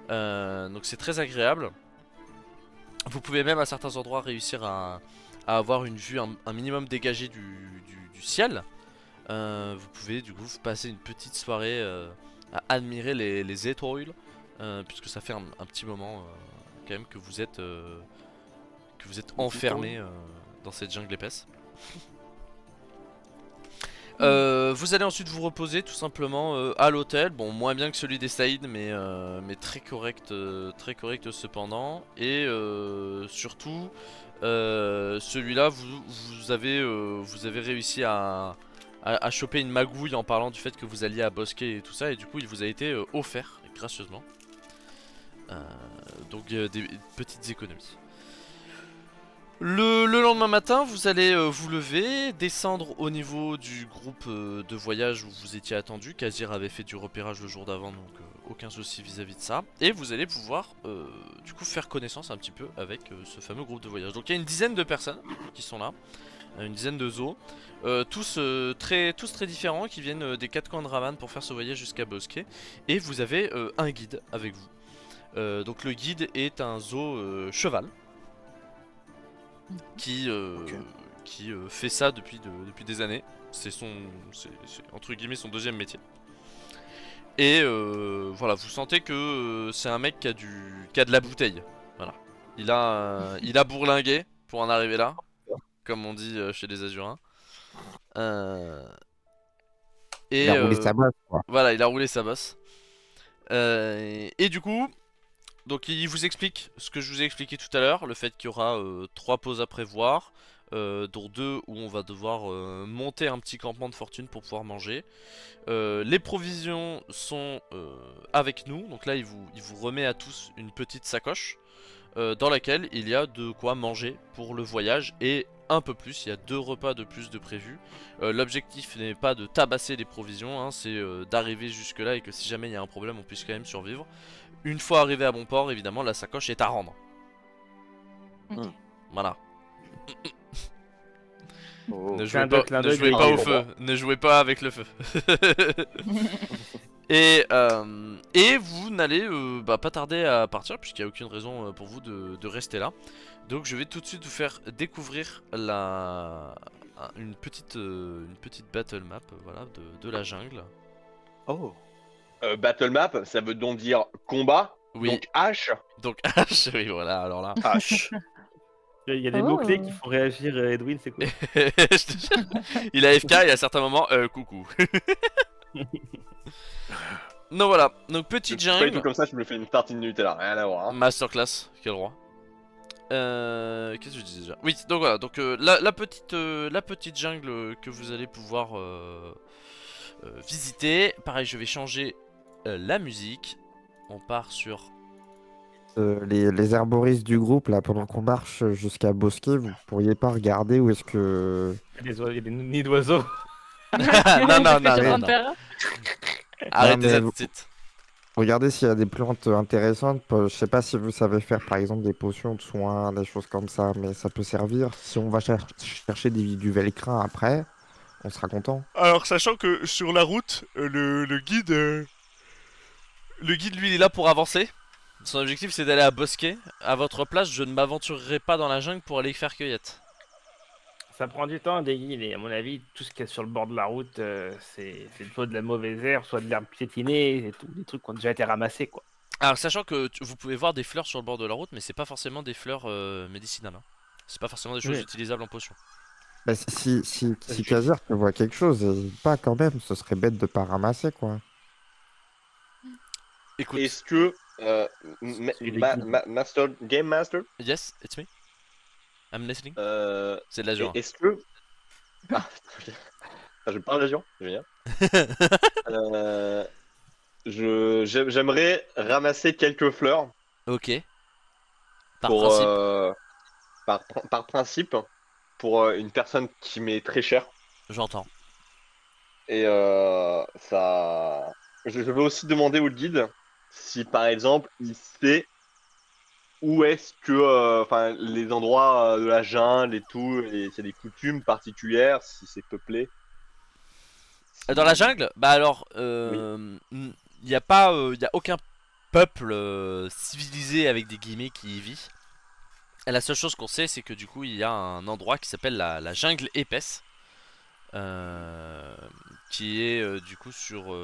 Donc c'est très agréable. Vous pouvez même à certains endroits réussir à avoir une vue un minimum dégagée du ciel. Vous pouvez du coup passer une petite soirée à admirer les étoiles. Puisque ça fait un petit moment quand même que vous êtes enfermé dans cette jungle épaisse. Vous allez ensuite vous reposer tout simplement à l'hôtel, bon moins bien que celui des Saïd mais très correct cependant. Et surtout celui-là vous avez réussi à choper une magouille en parlant du fait que vous alliez à Bosquet et tout ça. Et du coup il vous a été offert gracieusement. Donc des petites économies. Le lendemain matin, vous allez vous lever, descendre au niveau du groupe de voyage où vous étiez attendu. Kazir avait fait du repérage le jour d'avant, donc aucun souci vis-à-vis de ça. Et vous allez pouvoir du coup faire connaissance un petit peu avec ce fameux groupe de voyage. Donc il y a une dizaine de personnes qui sont là, une dizaine de zoos, tous très différents, qui viennent des 4 coins de Raman pour faire ce voyage jusqu'à Bosquet. Et vous avez un guide avec vous. Donc le guide est un zoo cheval. Qui fait ça depuis des années. C'est entre guillemets son deuxième métier. Et voilà, vous sentez que c'est un mec qui a de la bouteille. Voilà. Il a bourlingué pour en arriver là, comme on dit chez les Azurins. Et Il a roulé sa bosse, quoi. voilà, il a roulé sa bosse. Et du coup, donc il vous explique ce que je vous ai expliqué tout à l'heure, le fait qu'il y aura 3 pauses à prévoir. dont 2 où on va devoir monter un petit campement de fortune pour pouvoir manger. Les provisions sont avec nous, donc là il vous remet à tous une petite sacoche dans laquelle il y a de quoi manger pour le voyage et un peu plus, il y a 2 repas de plus de prévus. L'objectif n'est pas de tabasser les provisions, hein, c'est d'arriver jusque là et que si jamais il y a un problème on puisse quand même survivre. Une fois arrivé à bon port, évidemment la sacoche est à rendre. Ok. Voilà. Oh. Ne Clin jouez d'œil, pas, clin ne d'œil, jouez mais pas il au est feu, ne jouez pas avec le feu. Et vous n'allez pas tarder à partir puisqu'il n'y a aucune raison pour vous de rester là. Donc je vais tout de suite vous faire découvrir une petite battle map voilà, de la jungle. Oh. Battle map, ça veut donc dire combat. Oui. Donc H. Donc H, oui voilà, alors là. H. Il y a des Oh. mots-clés qui font réagir Edwin, c'est cool. Je te jure, il a FK et à certains moments, coucou. Donc voilà, donc petite Pas du tout jungle. comme ça, je me fais une tartine de Nutella, rien à voir. Hein. Masterclass, quel roi. Qu'est-ce que je disais déjà? Oui, donc voilà, donc la petite jungle que vous allez pouvoir visiter. Pareil, je vais changer la musique. On part sur... Les herboristes du groupe, là, pendant qu'on marche jusqu'à Bosquet, vous pourriez pas regarder où est-ce que... Il y a des nids d'oiseaux. non, non, non, C'est ce que je suis en train non, de non. faire. Arrêtez mais ça vous- tout de suite. Regardez s'il y a des plantes intéressantes. Je sais pas si vous savez faire, par exemple, des potions de soins, des choses comme ça, mais ça peut servir. Si on va chercher du velcrin après, on sera content. Alors, sachant que sur la route, le guide, lui, il est là pour avancer. Son objectif, c'est d'aller à Bosquet. À votre place, je ne m'aventurerai pas dans la jungle pour aller faire cueillette. Ça prend du temps des guides et à mon avis, tout ce qu'il y a sur le bord de la route, c'est soit de la mauvaise herbe, soit de l'herbe piétinée, et tout, des trucs qui ont déjà été ramassés, quoi. Alors, sachant que vous pouvez voir des fleurs sur le bord de la route, mais c'est pas forcément des fleurs médicinales. Hein. C'est pas forcément des choses Oui. utilisables en potion. Bah, si Kazir voit quelque chose, n'hésite pas quand même. Ce serait bête de pas ramasser, quoi. Écoute, Est-ce que Game Master, yes, it's me. I'm listening. euh, C'est de la joie. est-ce que je parle d'agent, génial. J'aimerais ramasser quelques fleurs Ok. Par pour principe, par principe pour une personne qui m'est très chère j'entends. et ça. Je veux aussi demander au guide si par exemple il sait où est-ce que enfin les endroits de la jungle et tout, et s'il y a des coutumes particulières, si c'est peuplé. Dans la jungle, bah alors, il y a pas, il y a aucun peuple civilisé avec des guillemets qui y vit. Et la seule chose qu'on sait, c'est que du coup, il y a un endroit qui s'appelle la jungle épaisse, qui est du coup sur,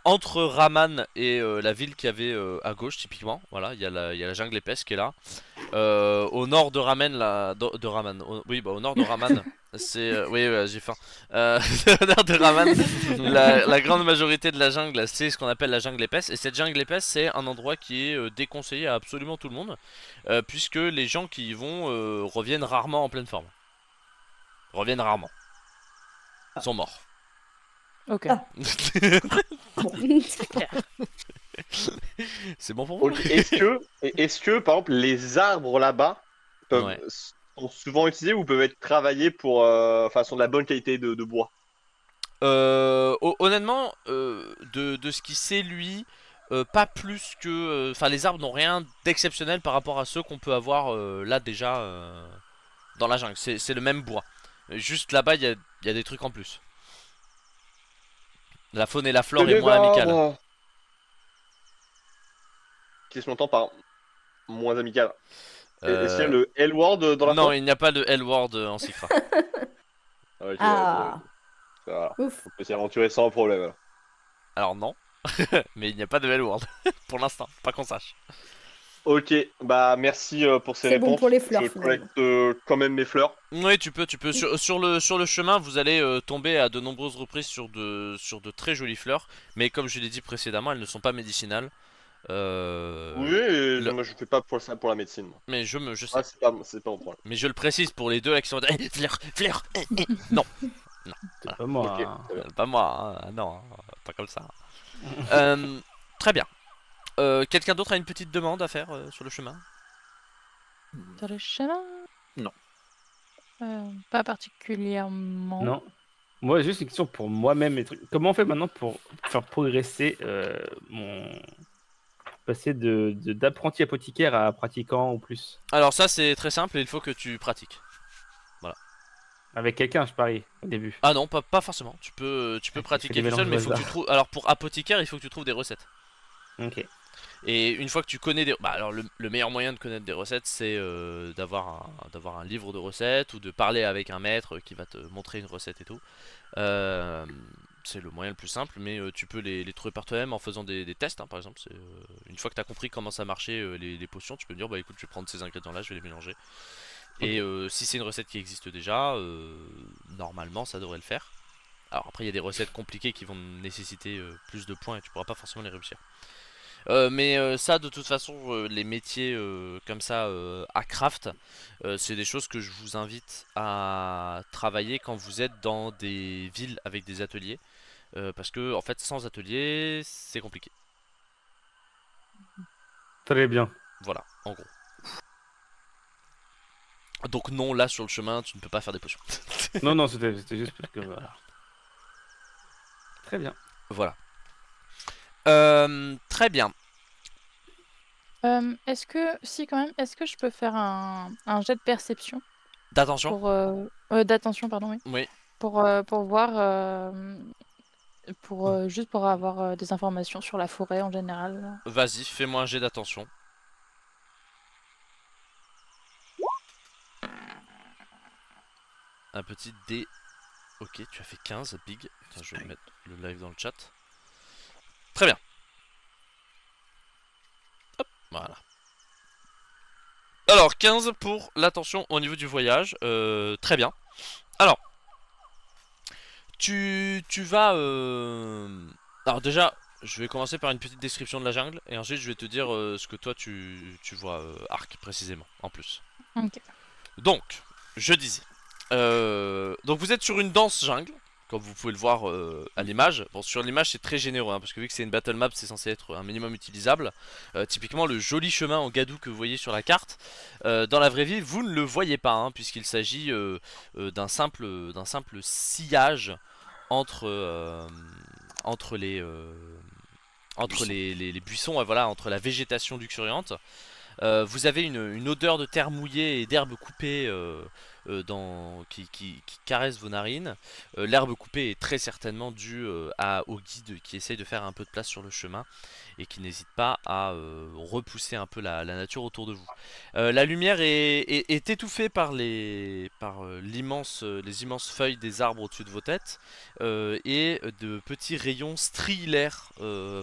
entre Raman et la ville qu'il y avait à gauche, typiquement. Voilà, il y a la jungle épaisse qui est là. Au nord de Raman, de Raman. Au nord de Raman, c'est, oui, j'ai faim. Au nord de Raman, la grande majorité de la jungle, c'est ce qu'on appelle la jungle épaisse. Et cette jungle épaisse, c'est un endroit qui est déconseillé à absolument tout le monde, puisque les gens qui y vont reviennent rarement en pleine forme. Reviennent rarement. Ils sont morts. Ok. Ah. Bon. C'est clair. C'est bon pour vous? Ok, est-ce que par exemple les arbres là-bas Ouais. sont souvent utilisés ou peuvent être travaillés pour enfin sont de la bonne qualité de bois? Honnêtement, de ce qu'il sait lui, pas plus que... Enfin, les arbres n'ont rien d'exceptionnel par rapport à ceux qu'on peut avoir là déjà dans la jungle. C'est le même bois. Juste là-bas, il y a des trucs en plus. La faune et la flore est moins amicale. Qu'est-ce qu'on entend par moins amical? Est-ce qu'il y a Euh, le L-word dans la Non, forme? il n'y a pas de L-word en Secra. Ok, Ah, voilà. ouf. On peut s'y aventurer sans problème. Alors. Alors non, mais il n'y a pas de L-word pour l'instant, pas qu'on sache. Ok, bah merci pour ces C'est bon réponses. pour les fleurs, Je finalement. collecte quand même mes fleurs. Oui, tu peux. Sur le chemin, vous allez tomber à de nombreuses reprises sur de très jolies fleurs. Mais comme je l'ai dit précédemment, elles ne sont pas médicinales. Oui, moi je fais pas pour ça pour la médecine. Moi. Mais je sais. Ah, c'est pas mon problème. Mais je le précise pour les deux là qui sont. Fleur. Non. Non. C'est Voilà. pas moi. Ok, hein. très bien. Pas moi. Non. Pas comme ça. Très bien. Quelqu'un d'autre a une petite demande à faire sur le chemin? Sur le chemin Non. Pas particulièrement. Non. Moi, juste une question pour moi-même. Comment on fait maintenant pour faire progresser mon. Passer d'apprenti apothicaire à pratiquant ou plus? Alors ça c'est très simple et il faut que tu pratiques. Avec quelqu'un, je parie, au début. Ah non, pas forcément. Tu peux Tu fais pratiquer des tout seul, mais il mélanges faut au que tu hasard. trouves. Alors pour apothicaire, il faut que tu trouves des recettes. Ok. Et une fois que tu connais des... Bah alors le meilleur moyen de connaître des recettes, c'est d'avoir un livre de recettes ou de parler avec un maître qui va te montrer une recette et tout. C'est le moyen le plus simple, mais tu peux les trouver par toi-même en faisant des tests, hein, par exemple. Une fois que tu as compris comment ça marchait les potions, tu peux me dire, bah écoute, je vais prendre ces ingrédients-là, je vais les mélanger. Et si c'est une recette qui existe déjà, normalement ça devrait le faire. Alors après il y a des recettes compliquées qui vont nécessiter plus de points et tu pourras pas forcément les réussir. Mais ça de toute façon les métiers comme ça à craft c'est des choses que je vous invite à travailler quand vous êtes dans des villes avec des ateliers parce que en fait sans atelier c'est compliqué. Très bien. Voilà en gros. Donc non là sur le chemin tu ne peux pas faire des potions. Non, c'était juste parce que voilà. Très bien. Voilà. Très bien. Est-ce que, si quand même, est-ce que je peux faire un jet de perception D'attention. pour d'attention, pardon, oui, Oui. pour voir, juste pour avoir des informations sur la forêt en général. Vas-y fais-moi un jet d'attention. Un petit dé. Ok, tu as fait 15, big. Attends, je vais mettre le live dans le chat. Très bien. Hop, voilà. Alors, 15 pour l'attention au niveau du voyage. Très bien. Alors, tu vas... Alors déjà, je vais commencer par une petite description de la jungle. Et ensuite, je vais te dire ce que toi, tu vois, Arc, précisément, en plus. Ok. Donc, je disais. Donc vous êtes sur une dense jungle, comme vous pouvez le voir à l'image. Bon, sur l'image c'est très généreux, hein, parce que vu que c'est une battle map, c'est censé être un minimum utilisable. Typiquement le joli chemin en gadou que vous voyez sur la carte, dans la vraie vie vous ne le voyez pas, hein, puisqu'il s'agit d'un simple sillage entre les buissons, voilà, entre la végétation luxuriante. Vous avez une odeur de terre mouillée et d'herbe coupée qui caresse vos narines. L'herbe coupée est très certainement due au guide qui essaye de faire un peu de place sur le chemin et qui n'hésite pas à repousser un peu la nature autour de vous. La lumière est étouffée par les immenses feuilles des arbres au-dessus de vos têtes et de petits rayons strilaires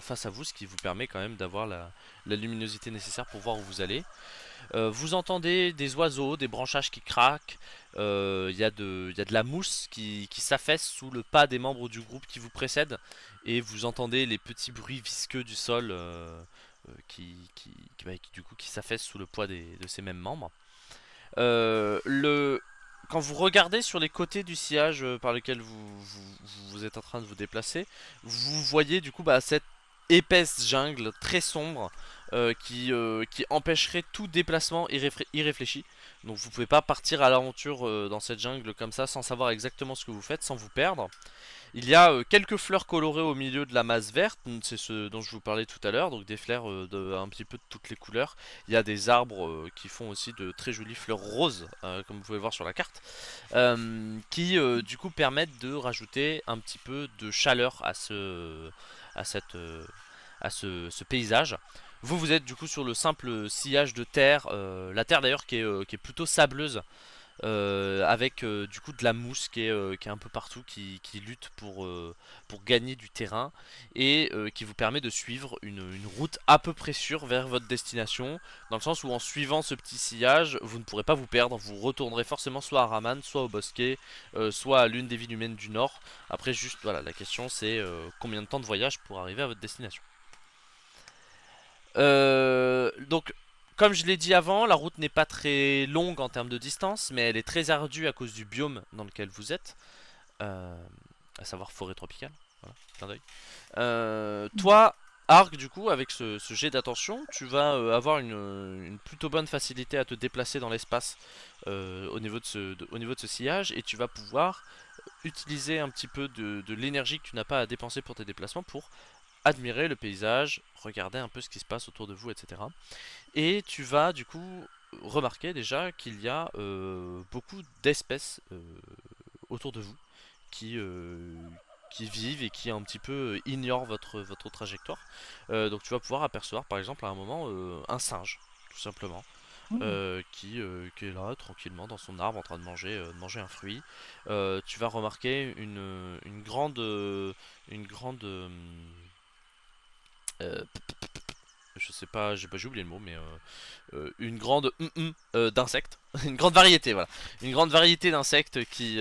face à vous, ce qui vous permet quand même d'avoir la luminosité nécessaire pour voir où vous allez. Vous entendez des oiseaux, des branchages qui craquent, il y a de la mousse qui s'affaisse sous le pas des membres du groupe qui vous précèdent, et vous entendez les petits bruits visqueux du sol qui s'affaissent sous le poids de ces mêmes membres. Quand vous regardez sur les côtés du sillage par lequel vous êtes en train de vous déplacer, vous voyez du coup cette épaisse jungle très sombre qui empêcherait tout déplacement irréfléchi. Donc vous pouvez pas partir à l'aventure dans cette jungle comme ça sans savoir exactement ce que vous faites, sans vous perdre. Il y a quelques fleurs colorées au milieu de la masse verte, c'est ce dont je vous parlais tout à l'heure, donc des fleurs un petit peu de toutes les couleurs. Il y a des arbres qui font aussi de très jolies fleurs roses, comme vous pouvez voir sur la carte, qui du coup permettent de rajouter un petit peu de chaleur à ce paysage. Vous êtes du coup sur le simple sillage de terre, la terre d'ailleurs qui est plutôt sableuse, avec du coup de la mousse qui est un peu partout, qui lutte pour gagner du terrain et qui vous permet de suivre une route à peu près sûre vers votre destination, dans le sens où en suivant ce petit sillage vous ne pourrez pas vous perdre, vous retournerez forcément soit à Raman, soit au Bosquet, soit à l'une des villes humaines du nord. Après juste voilà, la question c'est combien de temps de voyage pour arriver à votre destination. Donc, comme je l'ai dit avant, la route n'est pas très longue en termes de distance, mais elle est très ardue à cause du biome dans lequel vous êtes, à savoir forêt tropicale. Voilà, clin d'œil. Toi, Arc, du coup, avec ce jet d'attention, tu vas avoir une plutôt bonne facilité à te déplacer dans l'espace au niveau de ce sillage, et tu vas pouvoir utiliser un petit peu de l'énergie que tu n'as pas à dépenser pour tes déplacements pour admirer le paysage, regarder un peu ce qui se passe autour de vous, etc. Et tu vas du coup remarquer déjà qu'il y a beaucoup d'espèces autour de vous qui, qui vivent et qui un petit peu ignorent votre trajectoire. Donc tu vas pouvoir apercevoir par exemple à un moment un singe, tout simplement. Qui est là tranquillement dans son arbre en train de manger un fruit. Tu vas remarquer une grande je sais pas, j'ai oublié le mot, mais une grande d'insectes, une grande variété, voilà, une grande variété d'insectes qui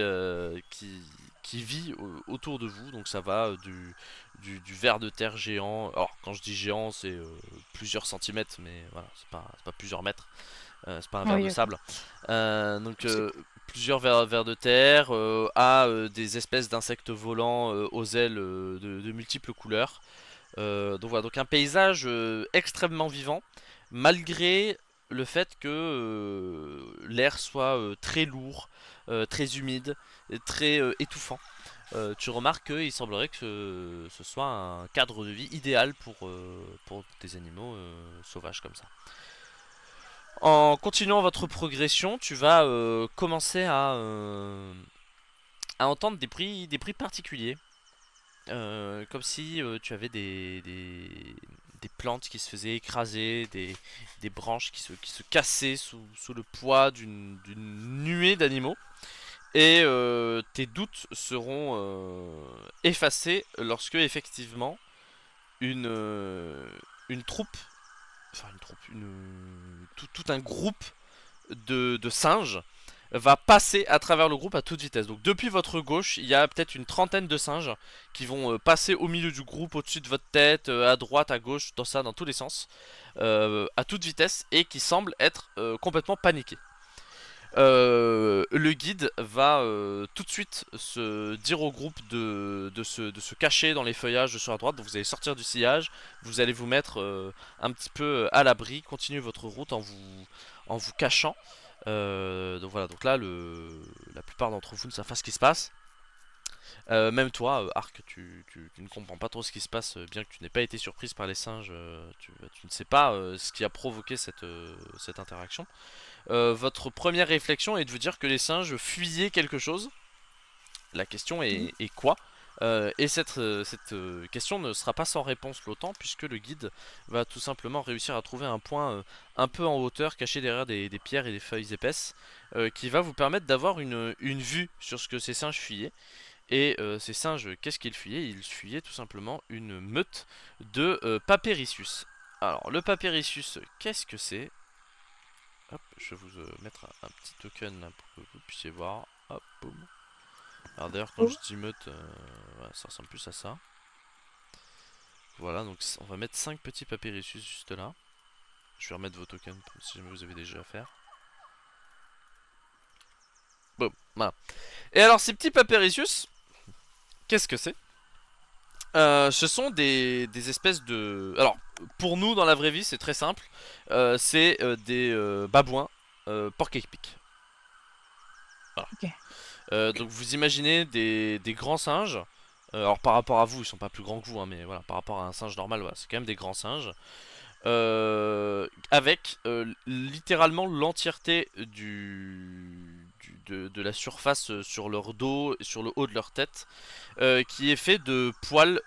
vit autour de vous. Donc ça va du ver de terre géant. Alors quand je dis géant, c'est plusieurs centimètres, mais voilà, c'est pas plusieurs mètres. C'est pas un ver Oui, de ok. sable. Donc plusieurs vers de terre à des espèces d'insectes volants aux ailes de multiples couleurs. Donc voilà, donc un paysage extrêmement vivant, malgré le fait que l'air soit très lourd, très humide, et très étouffant. Tu remarques qu'il semblerait que ce soit un cadre de vie idéal pour des animaux sauvages comme ça. En continuant votre progression, tu vas commencer à entendre des bruits particuliers. Comme si tu avais des plantes qui se faisaient écraser, des branches qui se cassaient sous le poids d'une nuée d'animaux. Et tes doutes seront effacés lorsque effectivement une, euh, une troupe, tout un groupe de singes va passer à travers le groupe à toute vitesse. Donc depuis votre gauche, il y a peut-être une trentaine de singes qui vont passer au milieu du groupe, au-dessus de votre tête, à droite, à gauche, dans tous les sens, à toute vitesse, et qui semblent être complètement paniqués. Le guide va tout de suite se dire au groupe de se cacher dans les feuillages sur la droite. Donc vous allez sortir du sillage, vous allez vous mettre un petit peu à l'abri, continuer votre route en vous cachant. Donc voilà, donc là la plupart d'entre vous ne savent pas ce qui se passe. Même toi, Arc, tu ne comprends pas trop ce qui se passe, bien que tu n'aies pas été surprise par les singes, tu ne sais pas ce qui a provoqué cette interaction. Votre première réflexion est de vous dire que les singes fuyaient quelque chose. La question est quoi? Et cette question ne sera pas sans réponse longtemps, puisque le guide va tout simplement réussir à trouver un point un peu en hauteur, caché derrière des pierres et des feuilles épaisses, qui va vous permettre d'avoir une vue sur ce que ces singes fuyaient. Et ces singes, qu'est-ce qu'ils fuyaient? Ils fuyaient tout simplement une meute de Papyricius. Alors le Papyricius, qu'est-ce que c'est? Hop, je vais vous mettre un petit token là pour que vous puissiez voir. Hop, boum. Alors d'ailleurs quand je dis meute, voilà, ça ressemble plus à ça. Voilà, donc on va mettre 5 petits Papyricius juste là. Je vais remettre vos tokens si jamais vous avez des jeux à faire. Boum, voilà. Et alors ces petits Papyricius, qu'est-ce que c'est? Ce sont des espèces de... Alors, pour nous, dans la vraie vie, c'est très simple. C'est des babouins porc-épic. Voilà. Ok. Donc vous imaginez des grands singes. Alors par rapport à vous, ils sont pas plus grands que vous, hein, mais voilà, par rapport à un singe normal, voilà, c'est quand même des grands singes. Avec littéralement l'entièreté de la surface sur leur dos et sur le haut de leur tête, qui est fait de poils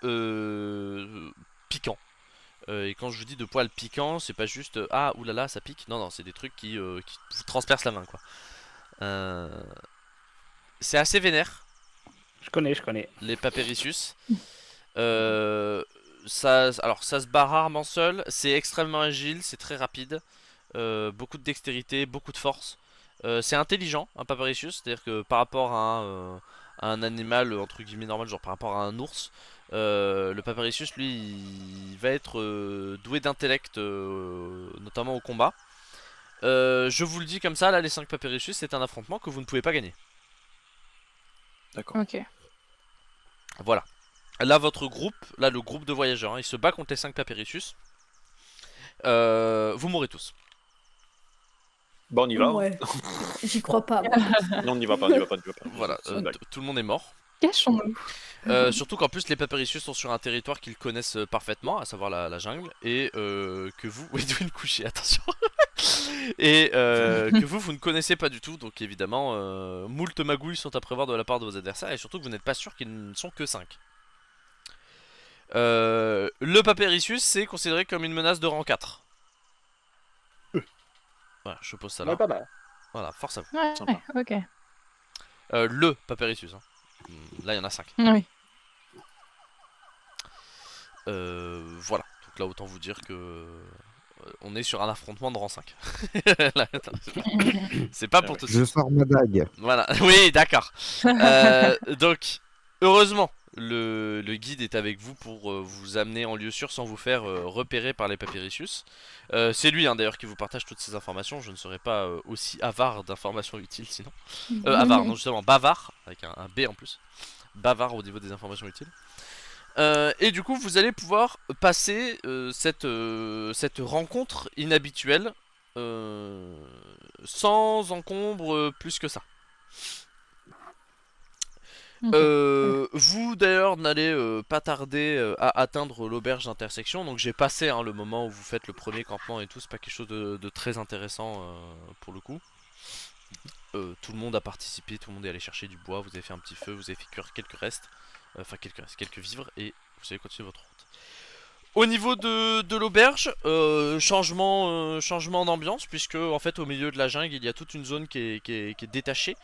piquants. Et quand je vous dis de poils piquants, c'est pas juste ah oulala ça pique, non non, c'est des trucs qui vous transpercent la main quoi. Euh, c'est assez vénère, Je connais. les Papyricius. Alors ça se bat rarement seul, c'est extrêmement agile, c'est très rapide, beaucoup de dextérité, beaucoup de force. C'est intelligent, un Papyricius, c'est-à-dire que par rapport à un animal entre guillemets normal, genre par rapport à un ours, Le Paparicius, lui, il va être doué d'intellect, notamment au combat. Je vous le dis comme ça, là, les 5 Paparicius, c'est un affrontement que vous ne pouvez pas gagner. D'accord. Ok. Voilà. Là, votre groupe, là, le groupe de voyageurs, hein, il se bat contre les 5 Paparicius. Vous mourrez tous. Bah on y va. Hein. Ouais. J'y crois pas. Non, on n'y va pas, on n'y va pas, on n'y va pas. Voilà, C'est une blague. tout le monde est mort. Cachons-nous. Surtout qu'en plus les Paparicius sont sur un territoire qu'ils connaissent parfaitement, à savoir la jungle, et que vous... Oui, Edwin couché, attention. Et que vous ne connaissez pas du tout, donc évidemment, moult magouilles sont à prévoir de la part de vos adversaires, et surtout que vous n'êtes pas sûr qu'ils ne sont que 5. Le Paparicius, c'est considéré comme une menace de rang 4. Voilà, je pose ça là. Ouais, pas mal. Voilà, force à vous. Ouais, Sympa. ok. Le Paparicius, hein. Là il y en a 5. Oui. Voilà, donc là autant vous dire que on est sur un affrontement de rang 5. Là, c'est pas pour tout de Je suite. sors ma dague. Voilà, oui, d'accord. Donc, heureusement, le guide est avec vous pour vous amener en lieu sûr sans vous faire repérer par les Paparicius. C'est lui hein, d'ailleurs qui vous partage toutes ces informations. Je ne serais pas aussi avare d'informations utiles sinon. Avare, non, justement, bavard, avec un B en plus. Bavard au niveau des informations utiles. Et du coup, vous allez pouvoir passer cette rencontre inhabituelle sans encombre plus que ça. Ok. Vous d'ailleurs n'allez pas tarder à atteindre l'auberge d'intersection. Donc j'ai passé hein, le moment où vous faites le premier campement et tout. C'est pas quelque chose de très intéressant pour le coup. Tout le monde a participé, tout le monde est allé chercher du bois. Vous avez fait un petit feu, vous avez fait cuire quelques restes. Enfin quelques vivres et vous allez continuer votre route. Au niveau de l'auberge, changement d'ambiance puisque en fait au milieu de la jungle il y a toute une zone qui est détachée,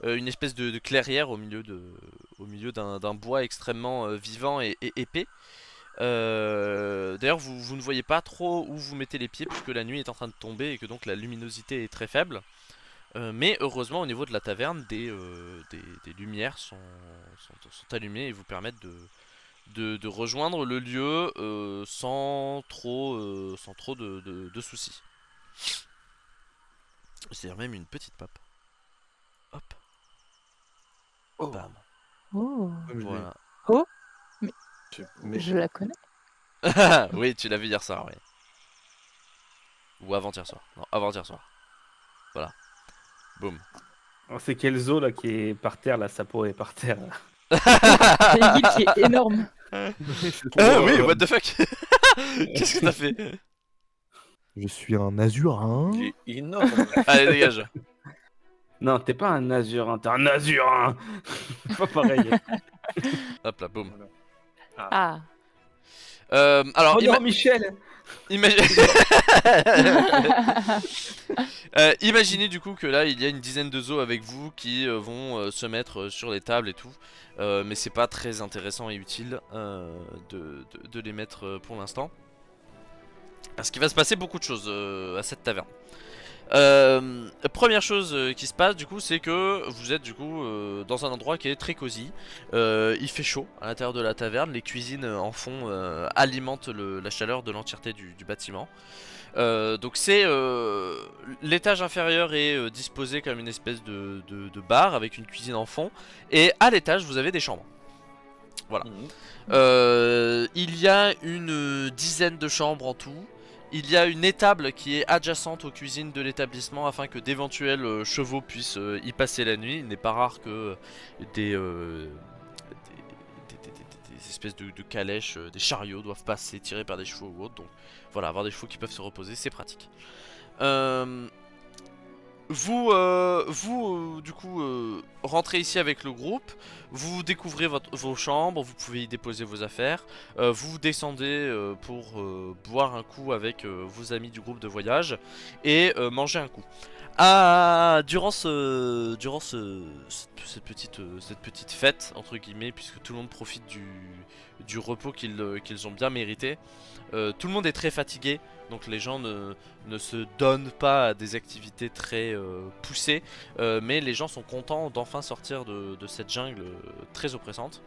une espèce de clairière au milieu d'un bois extrêmement vivant et épais. D'ailleurs vous ne voyez pas trop où vous mettez les pieds puisque la nuit est en train de tomber et que donc la luminosité est très faible. Mais heureusement au niveau de la taverne des lumières sont allumées et vous permettent de rejoindre le lieu sans trop de soucis. C'est même une petite pape. Hop. Oh. Bam. Oh. Voilà. Mais Je la connais. Oui, tu l'as vu hier soir, oui. Ou avant-hier soir. Non, avant-hier soir. Voilà. Boum. Alors, c'est quel zoo là qui est par terre là, sa peau est par terre. C'est une ville qui est énorme. Oui, what the fuck. Qu'est-ce que t'as fait? Je suis un azurin. il est énorme. Allez, dégage. Non, t'es pas un azurin, t'es un azurin. Pas pareil. Hop là, boum. Ah. Alors, Oh non, Michel. Imaginez du coup que là il y a une dizaine de zoos avec vous qui vont se mettre sur les tables et tout, mais c'est pas très intéressant et utile de les mettre pour l'instant. Parce qu'il va se passer beaucoup de choses à cette taverne. Première chose qui se passe du coup c'est que vous êtes du coup dans un endroit qui est très cosy. Il fait chaud à l'intérieur de la taverne, les cuisines en fond alimentent la chaleur de l'entièreté du bâtiment. Donc c'est l'étage inférieur est disposé comme une espèce de bar avec une cuisine en fond. Et à l'étage vous avez des chambres. Voilà. Il y a une dizaine de chambres en tout. Il y a une étable qui est adjacente aux cuisines de l'établissement afin que d'éventuels chevaux puissent y passer la nuit. Il n'est pas rare que des espèces de calèches, des chariots doivent passer tirés par des chevaux ou autres. Donc voilà, avoir des chevaux qui peuvent se reposer, c'est pratique. Vous du coup rentrez ici avec le groupe, vous découvrez vos chambres, vous pouvez y déposer vos affaires, vous descendez pour boire un coup avec vos amis du groupe de voyage et manger un coup. Durant cette petite fête entre guillemets, puisque tout le monde profite du repos qu'ils ont bien mérité, tout le monde est très fatigué. Donc les gens ne se donnent pas à des activités très poussées, mais les gens sont contents d'enfin sortir de cette jungle très oppressante.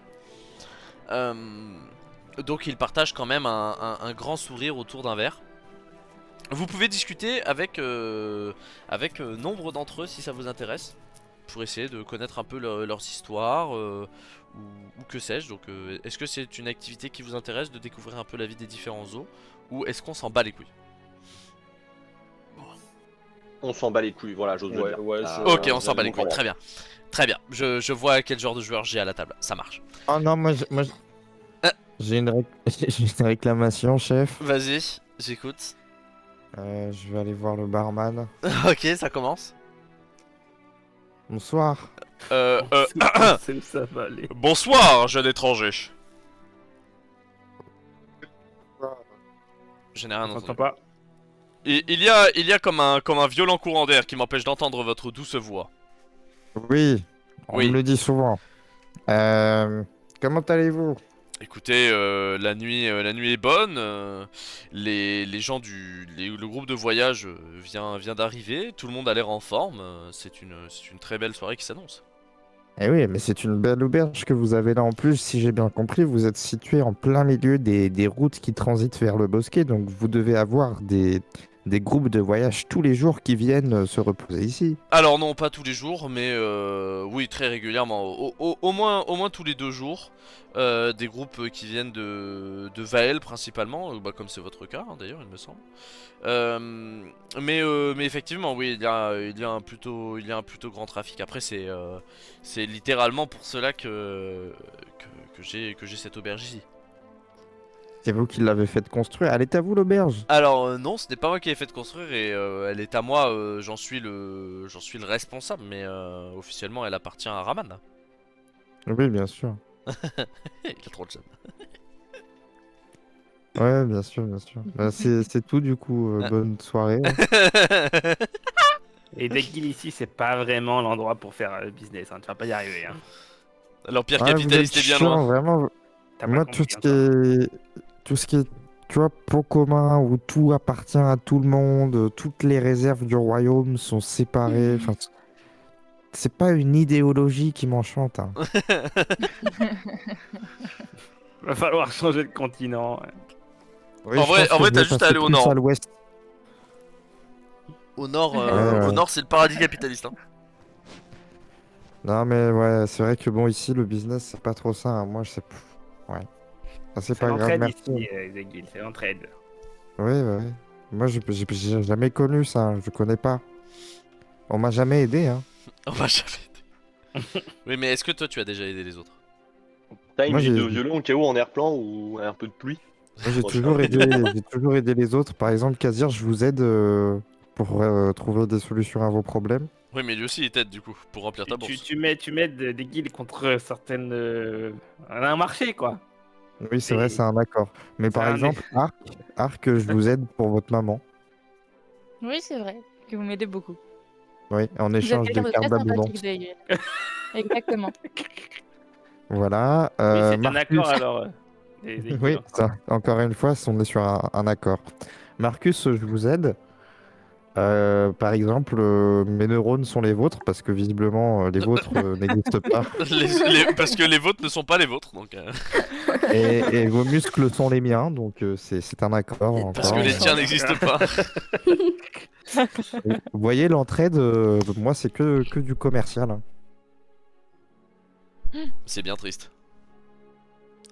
Donc ils partagent quand même un grand sourire autour d'un verre. Vous pouvez discuter avec nombre d'entre eux si ça vous intéresse, pour essayer de connaître un peu leurs histoires ou que sais-je. Donc est-ce que c'est une activité qui vous intéresse de découvrir un peu la vie des différents zoos, ou est-ce qu'on s'en bat les couilles? On s'en bat les couilles, voilà, j'ose le Ouais, dire. ouais, Ah, Ok, on s'en bat les couilles, voilà. très bien. Très bien, je vois quel genre de joueur j'ai à la table, ça marche. Oh non, Ah. j'ai j'ai une réclamation, chef. Vas-y, j'écoute. Je vais aller voir le barman. Ok, ça commence. Bonsoir. C'est où ça va aller. Bonsoir, jeune étranger. Je n'ai rien On entendu. s'entend pas. Il y a comme un violent courant d'air qui m'empêche d'entendre votre douce voix. Oui, on Oui. me le dit souvent. Comment allez-vous? Écoutez, la nuit est bonne. Les gens le groupe de voyage vient d'arriver. Tout le monde a l'air en forme. C'est une très belle soirée qui s'annonce. Eh oui, mais c'est une belle auberge que vous avez là en plus. Si j'ai bien compris, vous êtes situé en plein milieu des routes qui transitent vers le bosquet. Donc vous devez avoir des groupes de voyage tous les jours qui viennent se reposer ici. Alors non, pas tous les jours, mais oui, très régulièrement. Au moins tous les 2 jours. Des groupes qui viennent de Vael principalement, comme c'est votre cas hein, d'ailleurs, il me semble. Mais effectivement, oui, il y a un plutôt grand trafic. Après, c'est littéralement pour cela que j'ai cette auberge ici. C'est vous qui l'avez fait construire. Elle est à vous l'auberge? Alors non, ce n'est pas moi qui l'ai fait construire et elle est à moi. J'en suis le responsable, mais officiellement, elle appartient à Raman. Oui, bien sûr. Il a trop de seum. Ouais, bien sûr, bien sûr. Bah, c'est tout du coup. Bonne soirée. Et Dagil ici, c'est pas vraiment l'endroit pour faire business. Hein. Tu vas pas y arriver. Hein. L'empire Ouais, vous capitaliste êtes est bien chiant, loin. vraiment. T'as pas Moi, compris, tout ce qui est, tu vois, pot commun où tout appartient à tout le monde, toutes les réserves du royaume sont séparées. Enfin, c'est pas une idéologie qui m'enchante. Hein. Va falloir changer de continent. Ouais. Oui, En je vrai, pense que je t'as vais juste à passer aller au plus nord. à l'ouest. Au nord, Ouais. au nord, c'est le paradis capitaliste. Hein. Non, mais ouais, c'est vrai que bon, ici, le business, c'est pas trop ça. Hein. Moi, je sais. Ouais. Ah, c'est C'est pas grave, l'entraide merci. ici, Dagil. C'est l'entraide. Oui, ouais. Moi, j'ai jamais connu ça. Je connais pas. On m'a jamais aidé. Hein. On va jamais aider. Oui, mais est-ce que toi, tu as déjà aidé les autres? T'as une Moi, liste j'ai- de violon au cas où en air-plan ou un peu de pluie? Moi, j'ai Bon, toujours aidé les autres. Par exemple, Kazir, je vous aide pour trouver des solutions à vos problèmes. Oui, mais lui aussi, il t'aide du coup pour remplir ta bourse. Tu m'aides Dagil contre certaines. Un marché, quoi. Oui, c'est vrai, Et- c'est un accord. Mais c'est par un- exemple, Arc, je vous aide pour votre maman. Oui, c'est vrai que vous m'aidez beaucoup. Oui, en Vous êtes échange quelqu'un de de cartes très d'abondance. sympathique, Dagil. Exactement. Voilà. Oui, c'est un Marcus. accord alors. Des Oui, guillemets. ça, encore une fois, on est sur un accord. Marcus, je vous aide. Par exemple, mes neurones sont les vôtres parce que visiblement les vôtres n'existent pas. Parce que les vôtres ne sont pas les vôtres, donc. Et vos muscles sont les miens, donc c'est un accord. Parce encore. que les tiens n'existent pas. Vous voyez, l'entraide, moi, c'est que du commercial. Hein. C'est bien triste.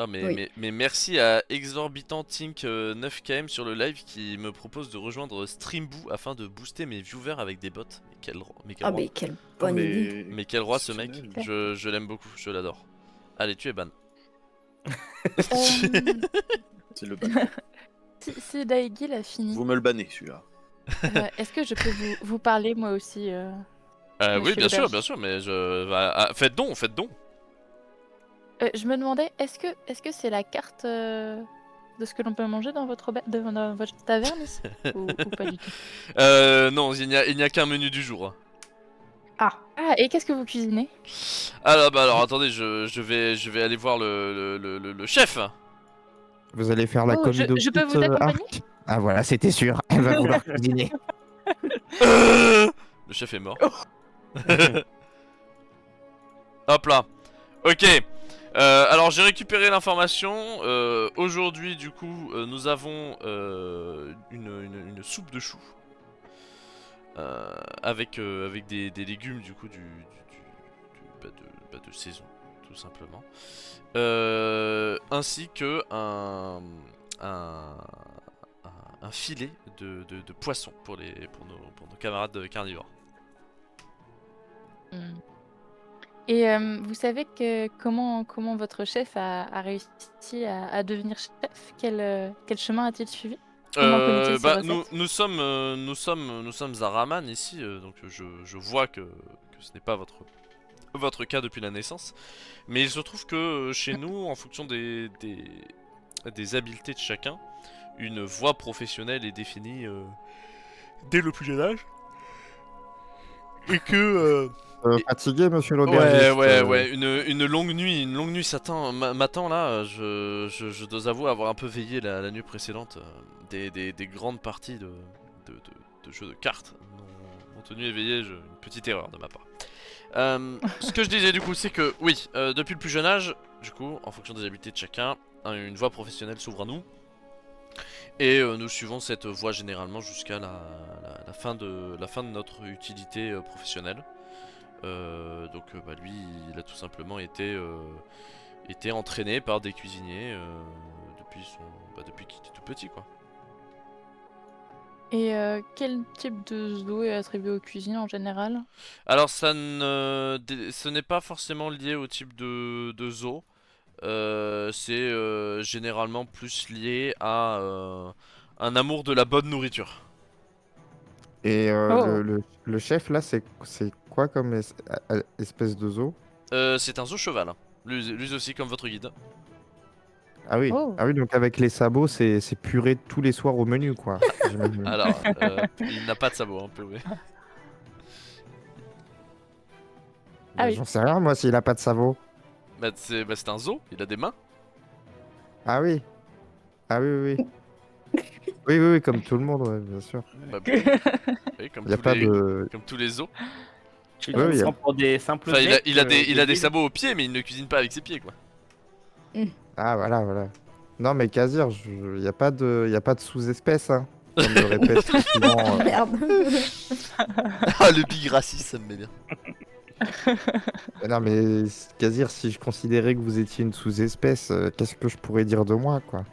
Ah, Oui. mais merci à Exorbitant Tink 9km sur le live qui me propose de rejoindre Streamboo afin de booster mes viewers avec des bots. Mais quel Ah, roi. mais quelle bonne idée. Mais quel roi ce mec. Exceptionnel. Je l'aime beaucoup, je l'adore. Allez, tu es ban. C'est le ban. Si Daigil a fini, Vous me le bannez celui-là. est-ce que je peux vous parler moi aussi Oui, Monsieur bien sûr, l'auberge. mais faites don, faites don. Je me demandais, est-ce que c'est la carte de ce que l'on peut manger dans votre taverne ici ou pas du tout? Non, il n'y a qu'un menu du jour. Ah, et qu'est-ce que vous cuisinez? Alors attendez, je vais aller voir le chef. Vous allez faire la Oh, commis je peux vous accompagner? Arc. Ah voilà, c'était sûr. Elle va vouloir cuisiner. Le chef est mort. Hop là. Ok. Alors j'ai récupéré l'information. Aujourd'hui, du coup, nous avons une soupe de choux avec des légumes du coup de saison, tout simplement. Ainsi que un filet de poisson pour nos camarades carnivores. Et vous savez comment votre chef a réussi à devenir chef? Quel chemin a-t-il suivi? Comment connaît-il ses recettes? Nous sommes à Raman ici, donc je vois que ce n'est pas votre cas depuis la naissance. Mais il se trouve que chez nous, en fonction des habiletés de chacun, une voie professionnelle est définie dès le plus jeune âge. Et que... Fatigué, monsieur l'aubergiste. Ouais, une longue nuit m'attend là, je dois avouer avoir un peu veillé la nuit précédente. Des grandes parties de jeux de cartes m'ont tenu éveillé, une petite erreur de ma part. Ce que je disais du coup, c'est que oui, depuis le plus jeune âge, du coup, en fonction des habiletés de chacun, une voie professionnelle s'ouvre à nous. Et nous suivons cette voie généralement jusqu'à la fin de notre utilité professionnelle. Donc lui, il a tout simplement été entraîné par des cuisiniers depuis qu'il était tout petit, quoi. Et quel type de zoo est attribué aux cuisines en général? Alors ce n'est pas forcément lié au type de zoo. C'est généralement plus lié à un amour de la bonne nourriture. Et Oh. le chef, là, c'est quoi comme espèce de zoo? C'est un zoo cheval, hein. Lui aussi comme votre guide. Ah oui. Oh. Ah oui, donc avec les sabots, c'est purée tous les soirs au menu, quoi. J'imagine. Alors, il n'a pas de sabot, hein, purée. Ah oui. J'en sais rien, moi, s'il a pas de sabot. C'est un zoo, il a des mains. Ah oui. Ah oui, oui, oui. Oui, comme tout le monde, ouais, bien sûr. Bah, oui, comme Il n'y a tous pas les de... comme tous les zoos. Tu Ouais, le y a- prends pour des simples Enfin, mecs, il a des débiles. sabots aux pieds, mais il ne cuisine pas avec ses pieds, quoi. Ah, voilà. Non, mais Kazir, il n'y a pas de sous-espèce, hein. Comme le répète souvent. Merde. Ah, le big raciste, ça me met bien. Non, mais Kazir, si je considérais que vous étiez une sous-espèce, qu'est-ce que je pourrais dire de moi, quoi?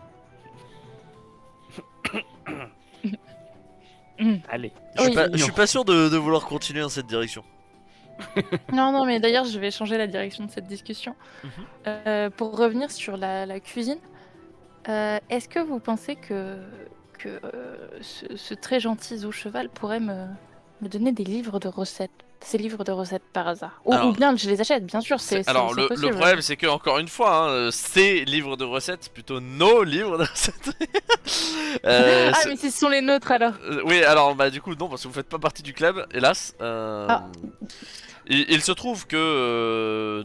Allez. Oui. Je suis pas sûr de vouloir continuer dans cette direction. Non, mais d'ailleurs, je vais changer la direction de cette discussion. Pour revenir sur la cuisine, est-ce que vous pensez que ce très gentil zoo cheval pourrait me donner des livres de recettes, ces livres de recettes par hasard? Alors- Ou bien je les achète, bien sûr, c'est Alors c'est le possible. problème c'est que encore une fois, hein, ces livres de recettes, plutôt nos livres de recettes. Ah, mais ce sont les nôtres alors. Oui, alors bah du coup non, parce que vous faites pas partie du club, hélas. Ah. Il se trouve que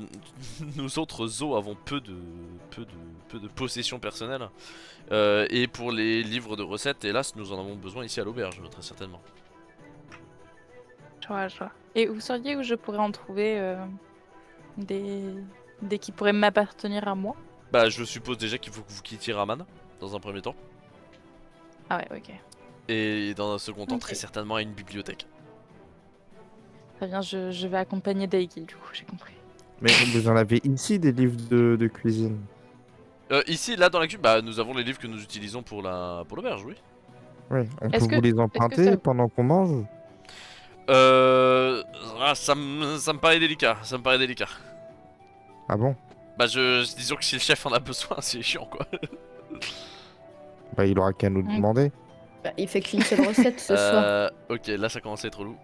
nous autres zoos avons peu de possessions personnelles. Et pour les livres de recettes, hélas, nous en avons besoin ici à l'auberge, très certainement. Je vois. Et vous sauriez où je pourrais en trouver des qui pourraient m'appartenir à moi? Bah je suppose déjà qu'il faut que vous quittiez Raman, dans un premier temps. Ah ouais, ok. Et dans un second temps, Ok. très certainement à une bibliothèque. Très bien, je vais accompagner Daiki, du coup, j'ai compris. Mais vous en avez ici des livres de cuisine? Ici, là, dans la cube, bah, nous avons les livres que nous utilisons pour l'auberge, oui. Oui, on peut Est-ce que- vous les est-ce que emprunter ça- pendant qu'on mange? Ça me paraît délicat, Ah bon? Bah, disons que si le chef en a besoin, c'est chiant, quoi. Bah, il aura qu'à nous Mm. demander. Bah, il fait qu'une seule recette ce soir. Ok, là, ça commence à être relou.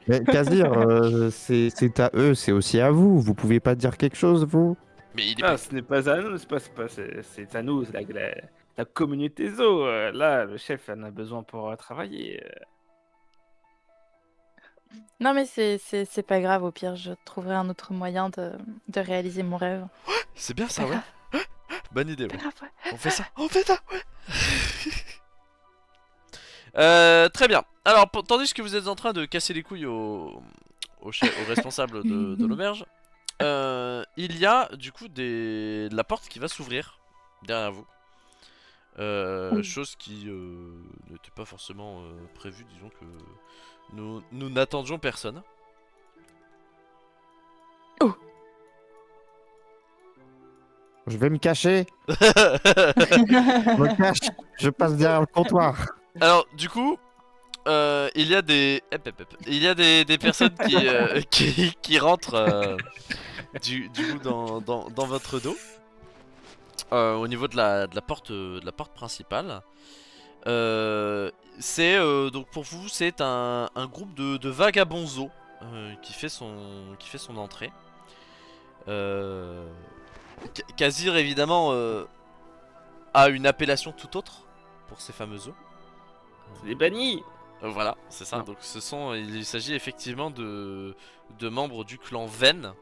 Mais Kazir, c'est à eux, c'est aussi à vous. Vous pouvez pas dire quelque chose, vous? Mais il est Ah, ce n'est pas à nous, c'est à nous, c'est la communauté zoo. Là, le chef en a besoin pour travailler. Non, mais c'est pas grave, au pire, je trouverai un autre moyen de réaliser mon rêve. C'est bien ça, Pas ouais. grave, Bonne idée, pas ouais. grave, ouais. On fait ça, ouais. Très bien. Alors, tandis que vous êtes en train de casser les couilles au responsable de l'auberge, Il y a du coup la porte qui va s'ouvrir derrière vous. Chose qui n'était pas forcément prévue, disons que nous n'attendions personne. Je vais me cacher. Je me cache. Je passe derrière le comptoir. Alors du coup, il y a des personnes qui rentrent du coup dans votre dos. Au niveau de la porte principale. Donc pour vous c'est un groupe de vagabonds qui fait son entrée. Kazir évidemment a une appellation tout autre pour ces fameux eaux. C'est des bannis. Voilà, c'est ça. Non. Donc il s'agit effectivement de membres du clan Ven.